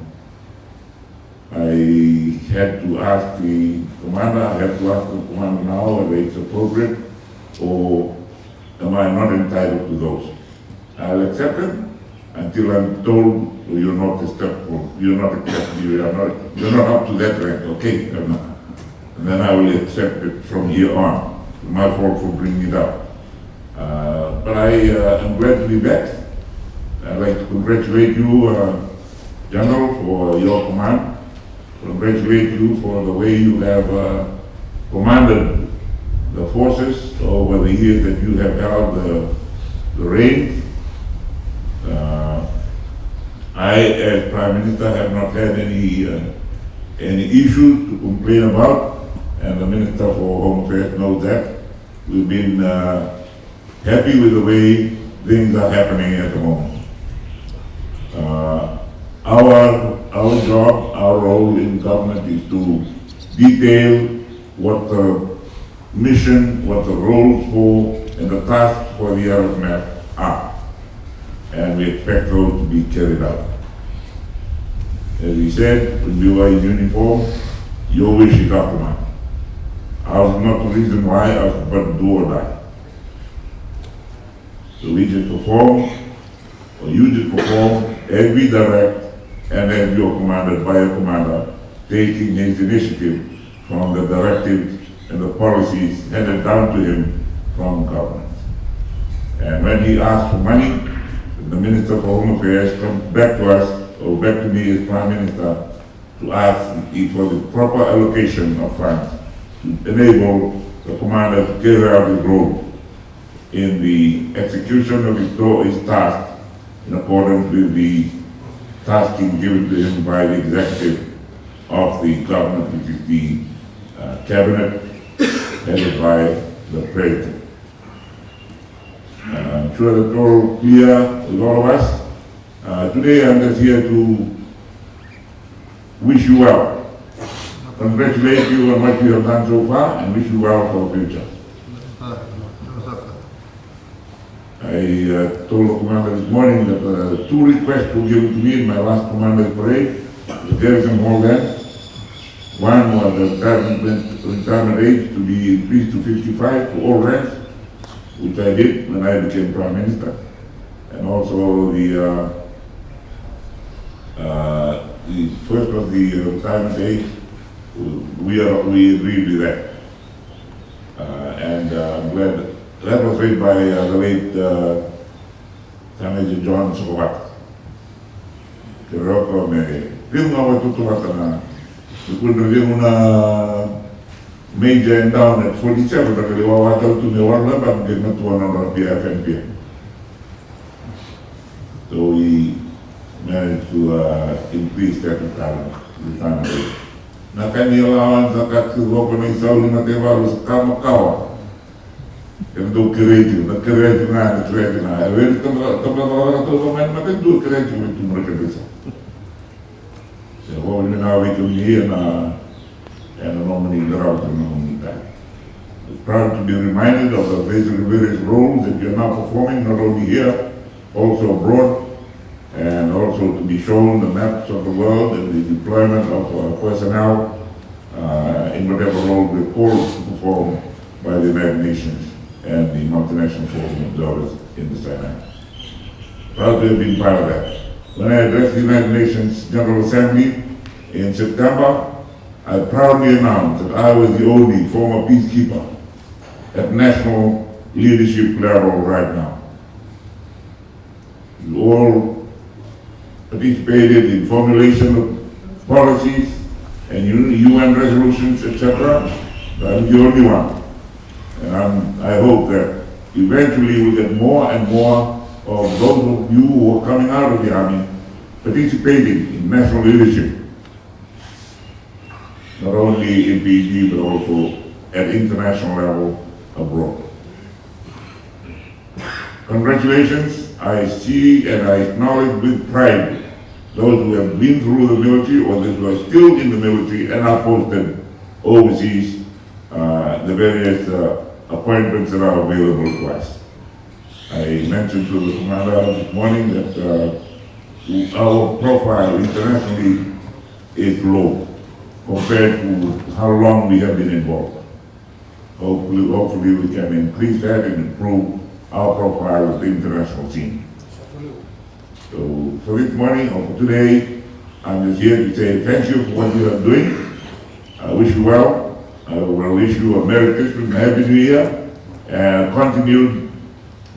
I had to ask the commander, I had to ask the commander now whether it's appropriate or am I not entitled to those. I'll accept it until I'm told you're not acceptable, you're not up to that rank, okay? And then I will accept it from here on. My fault for bringing it up. But I am glad to be back. I'd like to congratulate you, General, for your command. Congratulate you for the way you have commanded the forces over the years that you have held the reins. I, as Prime Minister, have not had any issues to complain about, and the Minister for Home Affairs knows that. We've been happy with the way things are happening at the moment. Our job, our role in government is to detail what the mission, what the roles for, and the tasks for the RFMF are. And we expect those to be carried out. As we said, when we were in uniform, your wish is our command. Ours is not the reason why, ours but do or die. So we just perform, or you just perform, as we direct, and as you are commanded by a commander, taking his initiative from the directives and the policies handed down to him from government. And when he asks for money, the Minister for Home Affairs comes back to us, or back to me as Prime Minister, to ask for the proper allocation of funds to enable the commander to carry out his role in the execution of his task in accordance with the tasking given to him by the executive of the government, which is the cabinet headed by the president. I'm sure that's all clear with all of us. Today I'm just here to wish you well congratulate you on what you have done so far and wish you well for the future. I told the commander this morning that 2 requests were given to me in my last commander's parade, the garrison hall then. One was the retirement age to be increased to 55 for all ranks, which I did when I became Prime Minister. And also the first was the retirement age. We agreed with that. And I'm glad that was made by the late Senator John Sokobat. Pero rin nga ako tutulatan na kung rin una major and down at 47 na kaliwawataw to me wala ba hindi natuwa ng RFMF. So we managed to increase that retirement rate. Na kanilawan sa katsuro ko na isaw ni Matevalo sa Kamakawa. Kaya daw kirejo na. Ewan ito na ito main matendo kirejo ito mereka bisa. So all we now we can hear na nominee daraw to nominee. Proud to be reminded of the various roles that you are now performing, not only here, also abroad, and also to be shown the maps of the world and the deployment of personnel in whatever role we're called to perform by the United Nations and the multinational force of observers in the Sinai. Proud to have been part of that. When I addressed the United Nations General Assembly in September, I proudly announced that I was the only former peacekeeper at national leadership level right now. We all participated in formulation of policies and UN resolutions, etc. I'm the only one. And I hope that eventually we get more and more of those of you who are coming out of the army participating in national leadership, not only in Fiji but also at international level abroad. Congratulations. I see and I acknowledge with pride those who have been through the military or those who are still in the military and are posted overseas, the various appointments that are available to us. I mentioned to the commander this morning that our profile internationally is low compared to how long we have been involved. Hopefully we can increase that and improve our profile with the international scene. So for this morning or for today, I'm just here to say thank you for what you are doing. I wish you well. I will wish you a Merry Christmas and Happy New Year and continued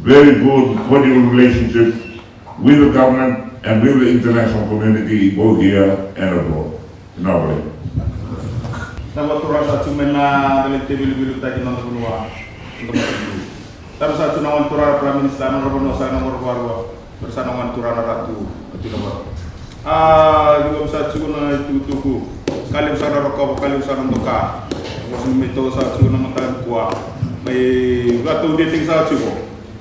very good cordial relationship with the government and with the international community both here and abroad. Now, Nama turun satu mena dalam tebel tadi nang benua. Tapi satu nawan turun Prime Minister nomor saya nomor baru bersama nawan turun ratu itu nomor. Juga bisa cuma itu tuku. Kali besar rokok, kali besar nontoka. Musim itu satu nama tangan kuat. Mai waktu dia tinggal satu.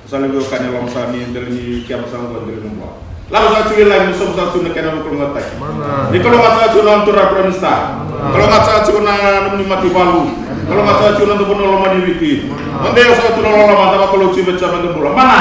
Saling dua kali lama sami dari kiam sang dua dari nomor. Lalu satu lagi musuh satu nak kena berkurang ngatai. Di kalau masa satu nawan turun Prime Minister. Kalau nggak salah cuma namanya mati balu, kalau nggak salah cuma untuk penolong mati wiki, nanti yang saya tulang lama tapi kalau cuma macam itu bola mana?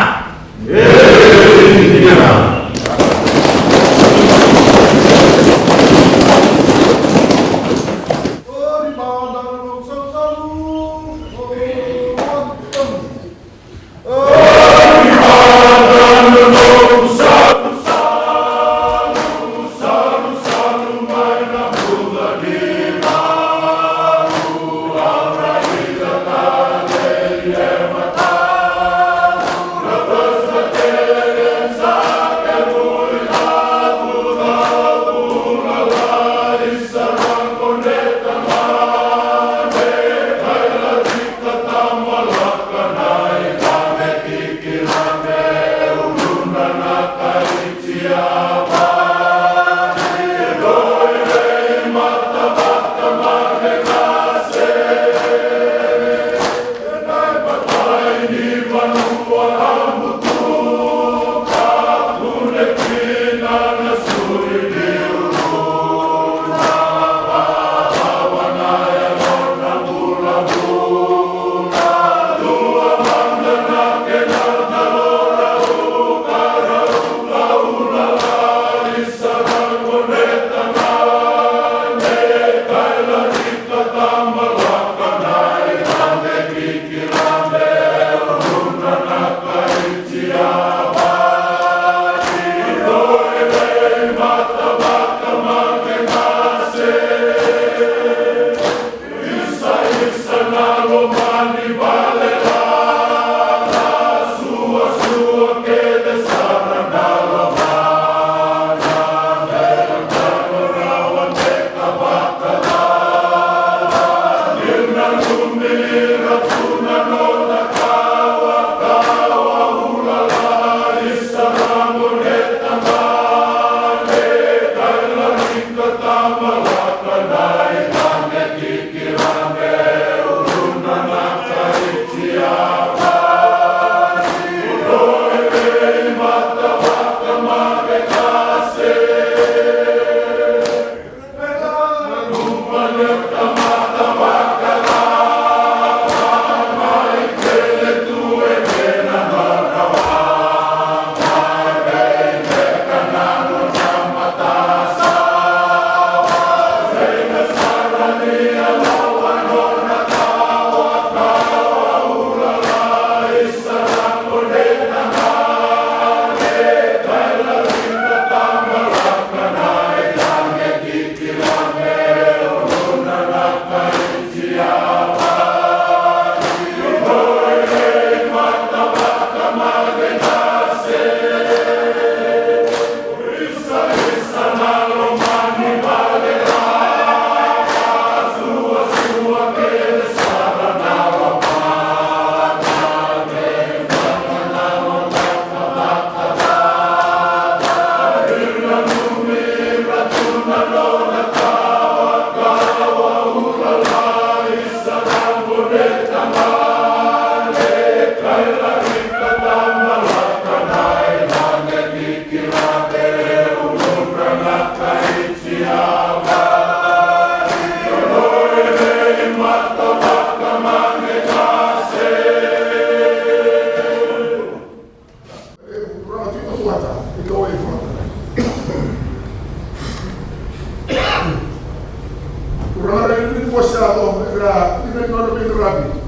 negociado dengan orang rabi.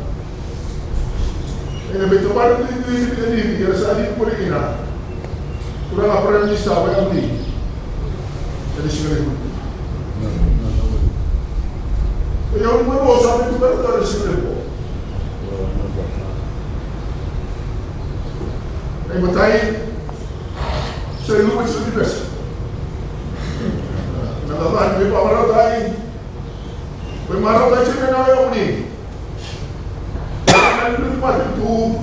Ini betul baru ini dia sahaja boleh ina. Kurang apa yang bisa bayar ni. Jadi sini. Yang mana sampai tu baru ada sini. Ini betai. Saya lupa sedikit bes. Nada ni bawa betai. Bermarah baca dengan orang ni. Kalau mati tu,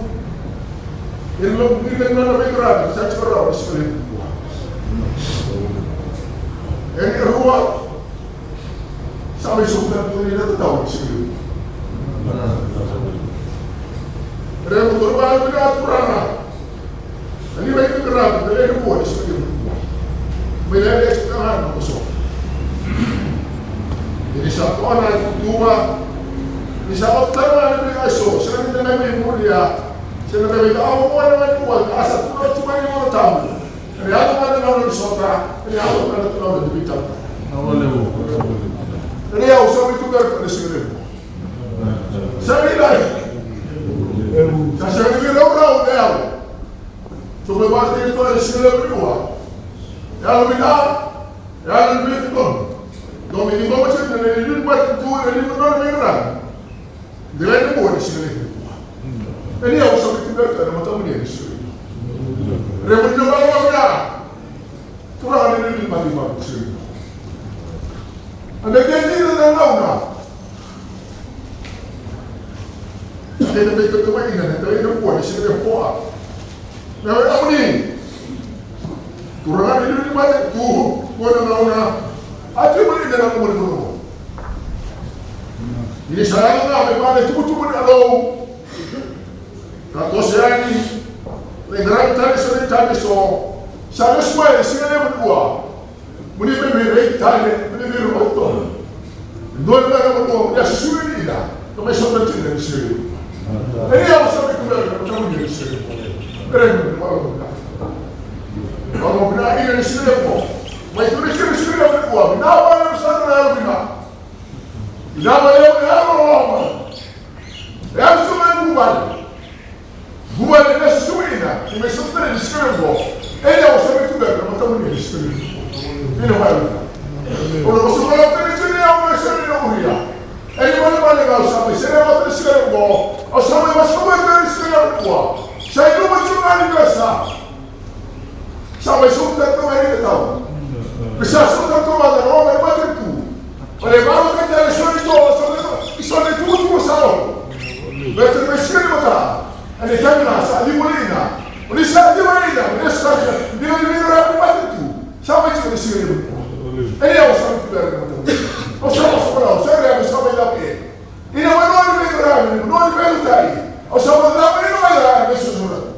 yang lebih dengan lebih keras, saya cakap sekali. Yang kedua, sampai sudah tu dia tak tahu sekali. Mereka berubah dengan aturan. Ini baik keras, Delainabua sekali. Mereka sekarang masuk. Jadi satu anak dua. Bisa optar dengan iso, saya tidak nabi mulia, saya nabi tahu orang tua, asal tu cuma yang orang tahu. Ini aku mana orang disota, ini aku mana orang dibicara. Ini aku sampai tu pada sini. Saya bilang, saya bilang orang dia, coba buat itu pada sini berdua. Yang bilang, yang lebih tu, domini macam ni buat tu, ini orang merah. Delainabua di sini. Ini aku sampai tinggal ada macam ni di sini. Revolusi baru ada. Kurang ada di lima di sini. Ada janji dengan launa. Ada lebih ketua ini. Delainabua di sini kuat. Nah, apa ni? Kurang ada di lima tu. Kuat dengan launa. Apa boleh dalam umur itu? Ini saya nak memang cukup kalau kalau saya ni negara tadi tadi so saya semua sini berdua, mungkin berbeza tadi berbeza waktu. Dua negara berdua dia sesuai ni dah, kami sudah tidak sesuai. Ini yang saya katakan macam ni sesuai. Keren kalau benar ini sesuai apa? Macam ni sesuai berdua. Kenapa yang saya benar? Kenapa yang Allah? Yang semua buat ini sesuai dah. Ini sesuai sesuai apa? Ini yang saya katakan macam ni sesuai. Ini apa? Kalau semua orang ini yang saya nak. Ini mana kalau sampai saya nak sesuai apa? Atau sampai masuk ke sesuai apa? Saya tu macam mana biasa? Sampai sudah tu hari tahu. Bisa sudah tu ada orang macam tu. Oleh baru kita isu itu tuh salah. Betul betul betul. Ada kamera, saya boleh nak. Boleh saya boleh nak. Boleh saya. Dia orang macam tu. Sampai itu sini. Ini yang saya bilang betul. Oh sama. Saya yang sampai lagi. Ini orang orang tadi. Oh sama lagi ini orang betul.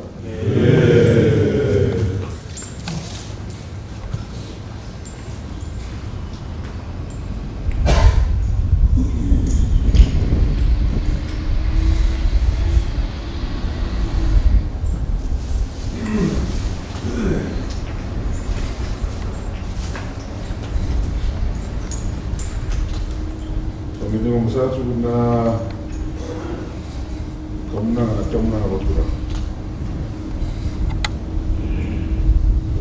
Saya sudah kemana waktu itu.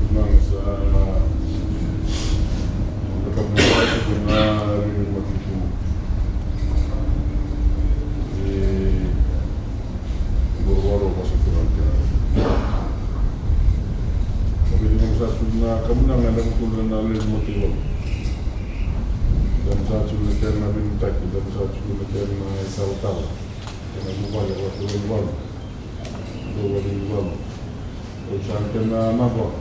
Kemana saya kemenangan dan kemenangan oleh motif. Dan saat sudah kerana minta kita, saat sudah kerana tahu, kerana buat waktu buat, usaha kerana apa,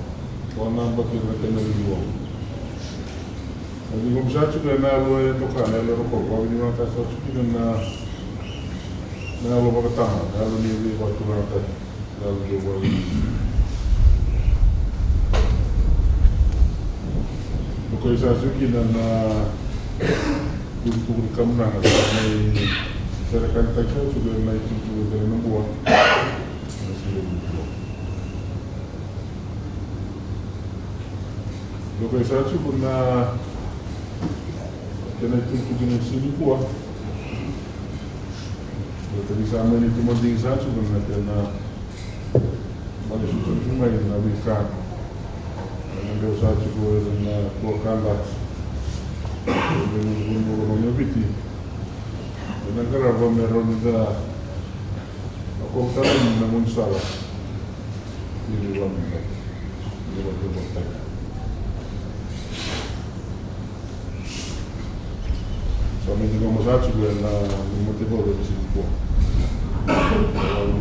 orang apa kerana buat. Jadi kalau saat sudah nalar itu kan, nalar apa, kalau ni mata saat sudah nalar apa tangan, kalau ni waktu nanti, kalau dia buat. Bukan saya suki dan untuk kemenangan sampai serkan takkan sudah naik itu Delainabua. Bukan saya suki pun kena itu sini kuah. Tadi sama ini cuma di satu karena balik sudah cuma yang nabikan. Karena satu na tua kambat. Dengan orang lebih. Dan kerana meron dah aku tahu namun salah. Ini orang ini. Ini orang bertak. Sama juga masuk juga na motivasi dari situ.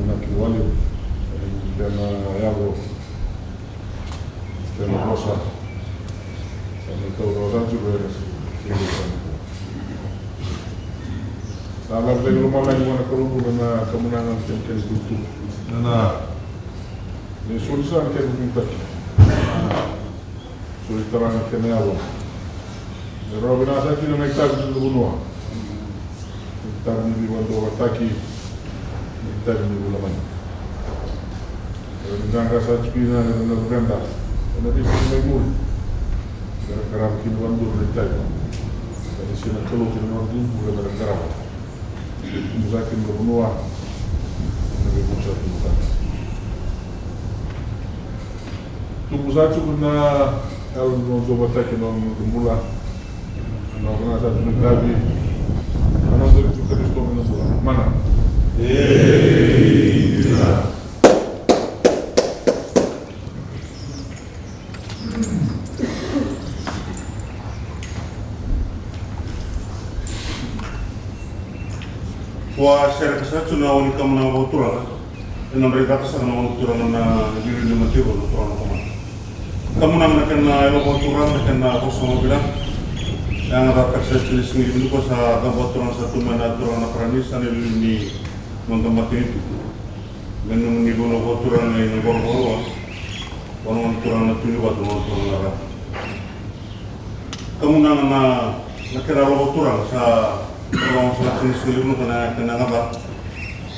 Nak kiwali dan yago dan rosa. Sama itu rosa juga dari situ. Alam lagi rumah lagi mana kerubu karena kemenangan tim itu. Nana, ini sulisan kita minta. Sulit terang kena awal. Robin asa kita naik tak itu bunuh. Kita ni dibantu wataki. Kita ni bulaman. Dengan rasa cipina dengan berenda. Nanti kita mul. Gara-gara kita bantu kita. Dari sini kalau kita bantu boleh gara-gara. Musakin berbunuh, nabi Musa tuh. Musa tuh kena kalau mau coba tak kena mula, kena satu negara, mana tu kita di sekolah mana? Mana? Wah, saya rasa cuma orang kamu nama botura, dan mereka kesana nama botura na diri di mati botura na kamu. Kamu nama kena elo botura, kena kosong bilang, yang ada kerja jenis ini itu kosa botura satu mana botura na Prime Minister ini menggambar itu. Menung ni bono botura na ini bono botura na tuju botura na lara. Kamu nama kena elo botura sa orang seleksi sebelum kena apa?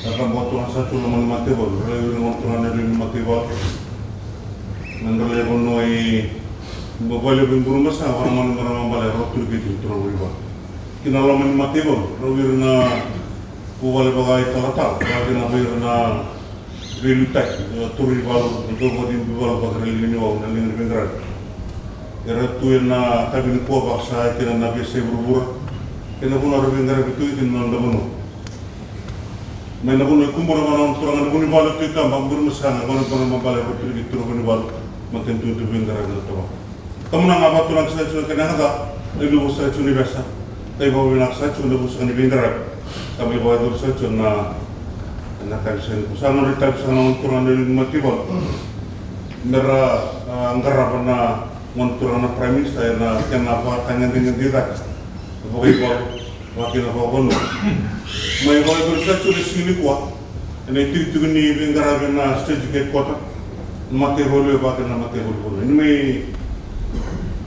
Akan buat tuan satu lemah mati bol, lemah tuan dari mati bol. Nanti pun noi, bawa lebih burung besar orang balik rotul gitu turun riba. Kena lemah mati bol, rawirna buat bagai talatal, bagai rawirna relutak, turun riba, untuk buat riba bagai relini wau nanti bengkar. Era tuan na kabin kuah baksa kena nabi seburu. Kena pun orang bengkar itu nanda bunuh. Mana bunuh kumpul mana orang bunuh balut itu kan banggur mesra, mana balik rotul gitu bunuh balut, makin tu bengkar itu tu. Kamu nak apa tu nak saya cuma kena ada, lebih besar cuma biasa. Tapi bawa nak saya cuma lebih besar ni bengkar. Kami bawa tu saya cuma nak kaji saya. Sana kita sana orang dari mati bal. Mera angkara pernah orang Prime Minister na kena apa tanya dengan dia. Pokoknya wakil apa pun, mai kalau bersatu di sini kuat, ini itu ni bengkar bena stage ke kuat, mati boleh bahkan mati boleh. Ini mai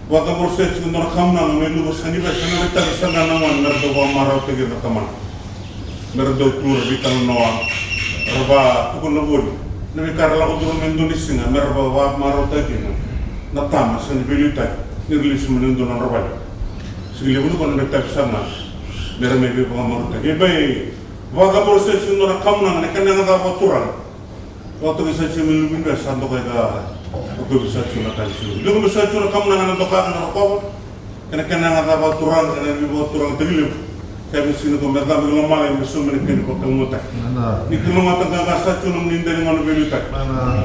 wakil bersatu dengan kamna, mai lu bersani bersani kita bersana nama nerdo marau tegir rekaman, nerdo keluar di tangan nawa, raba tukun nabur, nabi karla utur Indonesia, merba marau tegir, natam seni belutai, nirlis menentukan raba. Segala pun kalau mereka bersama, mereka memiliki pengamal tak. Baik, waktu proses itu orang kamu nak kena ada aturan. Waktu kita cuma lebih biasa untuk kita, waktu bisa cuma kali. Kalau bisa cuma kamu nak untuk apa? Kena ada aturan, kena lebih aturan terlibat. Kayak misalnya kalau mereka belum malah yang besar mereka ni kau tak. Ini kalau mata takasa cuma menindai dengan lebih tak.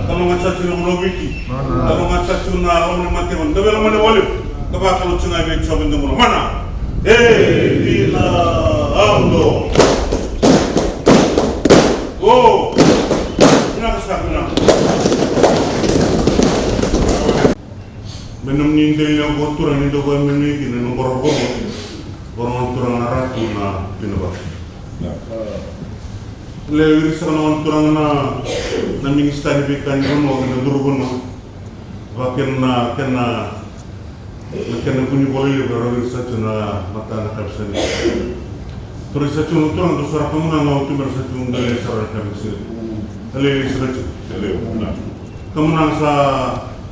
Kalau masa cuma menobiki, kalau masa cuma orang mati pun, tapi orang mana boleh. Kapa kalau cuma ibu coba untuk mana? Bila amdo. Oh, kenapa sekarang? Menum nindai yang kotor ini doa meniki nenu korok orang turang arah tu na pinabak. Lewis orang turang na minister ni bikin rumah na durubun na. Bahkan na kena punya boleh juga research na mata nak kapsen. Research tu orang tu seorang kamu nama tu research dari seorang kapsen. Research.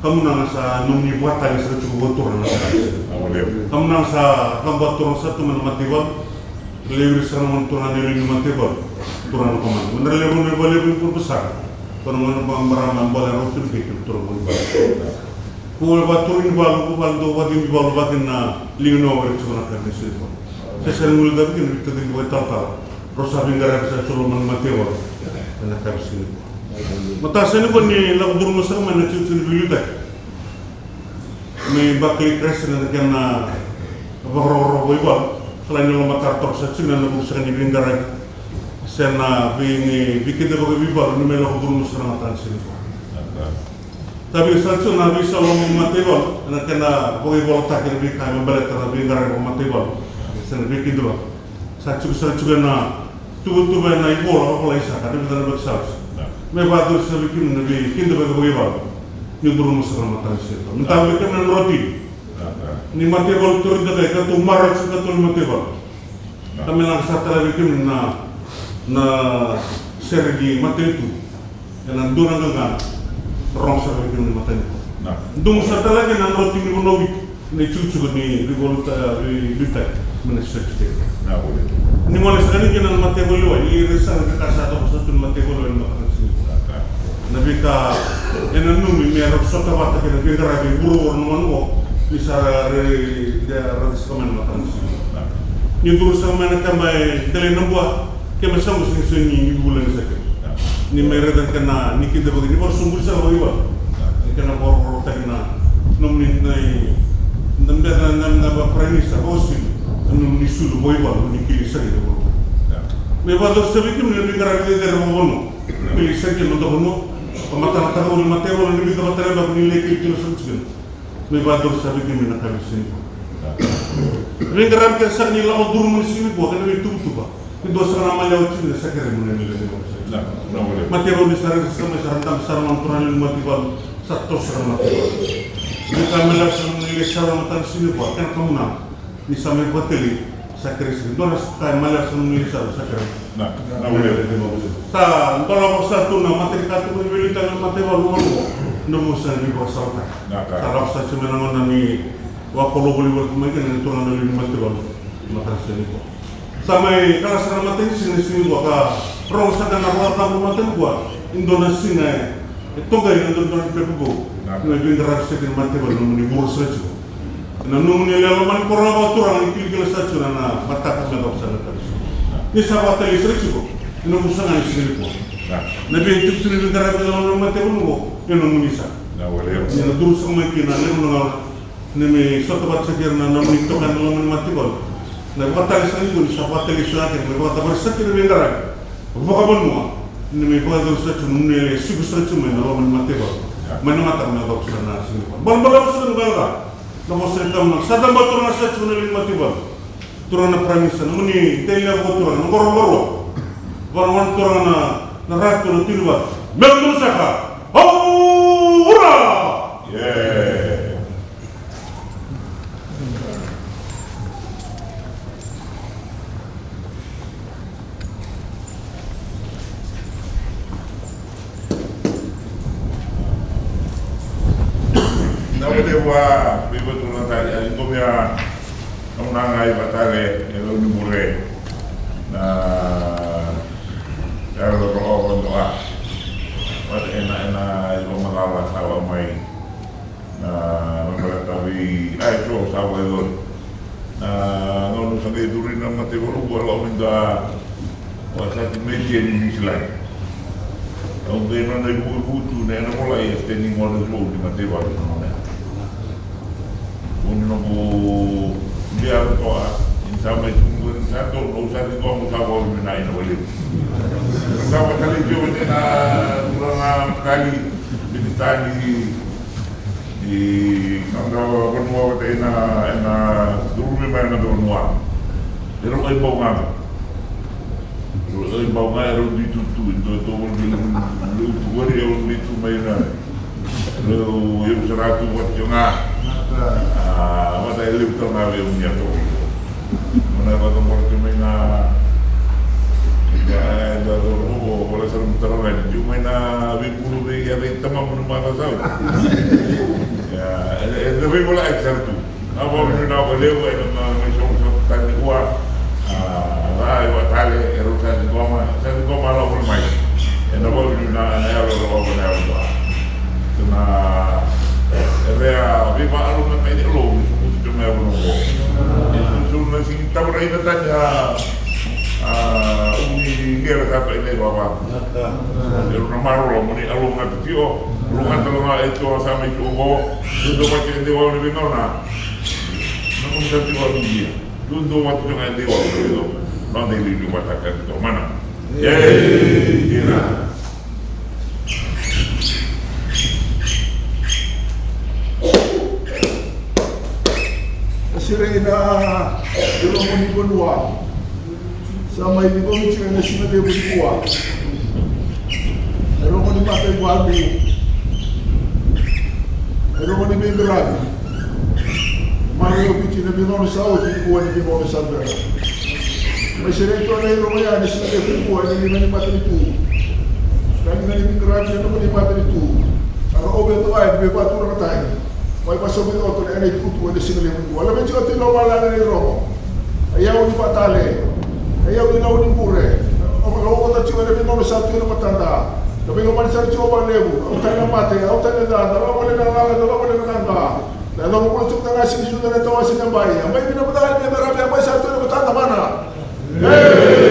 Kamu nangsa nuni buat tadi research botor na. Kamu nangsa kamu botor satu mana mati bal. Research orang tu na dari mati bal. turun komando. Menerima lebih boleh pun besar. Kalau orang boleh rutin itu turun komando. Kalau baturin balu wadin balu batin na lingno orang cuma kerja siapa. Saya sering mula tapi kan kita tidak tahu. Rosa bingar bisa coloman matewa. Karena kerja siapa. Mata saya ni pun ni lagu durung masuk mana cuci bilu tak. May bakli crash na kena ro boybal. Selain yang matar tor sa cina na bukan ni bingar. Saya na bikin dia bagai bibal ni melakukan durung masuk mata sini. Tapi sanction na bisa lomong matebal, na kena boy bol tak lebih kaya membalat na bingar ko matebal. Sen bikin dulu. Sanction na tubuh na ibola ko isa kada kita bersal. May badur sa bikin na bikin dulu boy bol. Ni durung masuk mata sih. Mentang bikin na roti. Ni matebal tur da kaya tu marat sa tu matebal. Kami lang sa tala bikin na sergi matetu. Yang durang gangan. Rong sa bikin mata ni. Dung sa talaga na roti ni bonobi ni chuchu ni rivolta rivolta menesecte. Ni mo sa kanina ng matebolo ay resan ka sa to sa tun matebolo ng makasin. Nabi ka enanumi meron sa tabata ka ng grabe buro naman mo isa res komen makasin. Ni duro sa man ka may Delainabua kaya masamo sa ni bulan sa ka. Ni meron ka na ni kita bagay ni por sumbul sa iba. Kena por tayo na nominate na nambiyan na Prime Minister Sitiveni ni sulu boy ba ni kilisa ito po. May bador sabi ko ni karang leader mo bono. Kilisa ko no bono. Pamatan ta ko ni Mateo ni bito matera ba ni leki kilo sunsun. May bador sabi ko ni nakalisin ko. May karang kesa ni la odur mo sini po kana may tutuba. Ni dosa na malaw tin sa kare mo ni leki mo. Mateo ni sarang sama sarang sarang turan ni Mateo satu serang matebal. Ini kami langsung melihat sarang matan sini buat kan kamu nak. Ni sampai bateli sakit sini. Dona kami langsung melihat sakit. Nah, boleh. Ta, kalau satu nama materi katu beli tangan matebal luar. Nunggu sani bersama. Kalau saya cuma nama nami wakolo beli buat mereka ni tuan dari matebal matan sini buat. Sampai kalau sarang matan sini buat ka. Rong sa kana kamu matan buat Indonesia ni. Ito gaya ng doon pepugo na bingar sa tin matebal no ni buro sa chu na no ni lelo man ko ra turang ikil sa chu na matak sa dok sa natal ni sa batali sa chu no musa nga ni ko na bin tuk ni bingar no matebal no no munisa na wala ni duro sa may kina no ni me soto bat sa kirna no ni to kan no matebal na batali sa ni sa batali sa akin na batali sa tin bingar vokabon mo ni may bador sa chun ni sigo sa chun may naman matebal may namatang na dok sa na sini ban balaw sa lugar ka na mo sa tam sa damba turun sa chun ni matebal turun na Prime Minister mo ni Delainabua turun na goro warwan turun na rato na tilwa meron sa ka hurra yeah. Wa bibo tu na tayo ito niya ang nangay batale elo ni mure na elo ro doa wat ena ilo malawa sawa mai na tabi ay so sawa ilo na no sa durin na matibolo wala minda wa sa media ni mislay ang dena na ibubutu na mulai standing on the road di matibolo nunggu dia berdoa insya Allah tunggu satu usaha itu kamu tahu menaik boleh sama kali juga na kurang kali di kalau benua kita na dulu memang na benua dia orang bau ngam ditutu itu bilang lu gua dia orang itu mainan lu yang seratu buat jengah mata elip ternawe umnya tu. Mana kata mereka maina, ya dah robo boleh serem terlalu. Cuma maina bipulu be ya be tamam rumah kasau. Ya, tapi boleh ekser tu. Apa benda nak boleh buat nama macam tadi gua. Lah, buat tali erosan goma meron mo. So nasing tawra ina tanya umigera sa ito ina baba. Pero namaro mo ni alung at tiyo, alung at alung ito sa may tubo. Dudo pa siya hindi wala ni na. Nung sa tiyo niya. Dudo pa siya hindi wala ni no de lilu matakan ito mana. Yay! Ina. Sirena dulu muni bonua sama ini kau cakap nasi nanti beri kuah. Kalau muni pakai buah ni, kalau muni menggerak, mana yang bici nabi non sahut ini kuah ni non sahut. Masyarakat itu ada yang rumahnya nasi nanti beri kuah ini muni pakai itu. Lagi nanti menggerak yang muni pakai itu. Kalau obat tu ayat berbatu orang tay. May pasabit ko ito na itu tuwa na sinuli mo. Wala ba siya tinawala na ni Romo? Ayaw ni Patale. Ayaw ni Law ni Pure. Ang loko na siya na pinong sa tuwa na matanda. Tapi naman sa siya ba lebu? Ang tayo na mate, ang tayo na dada, ang wala na ngalan, ang wala na nanda. Dahil ang mga siya na siya na tawasin ng bayan. May pinapadahan niya marami ang may sa tuwa na matanda mana. Hey!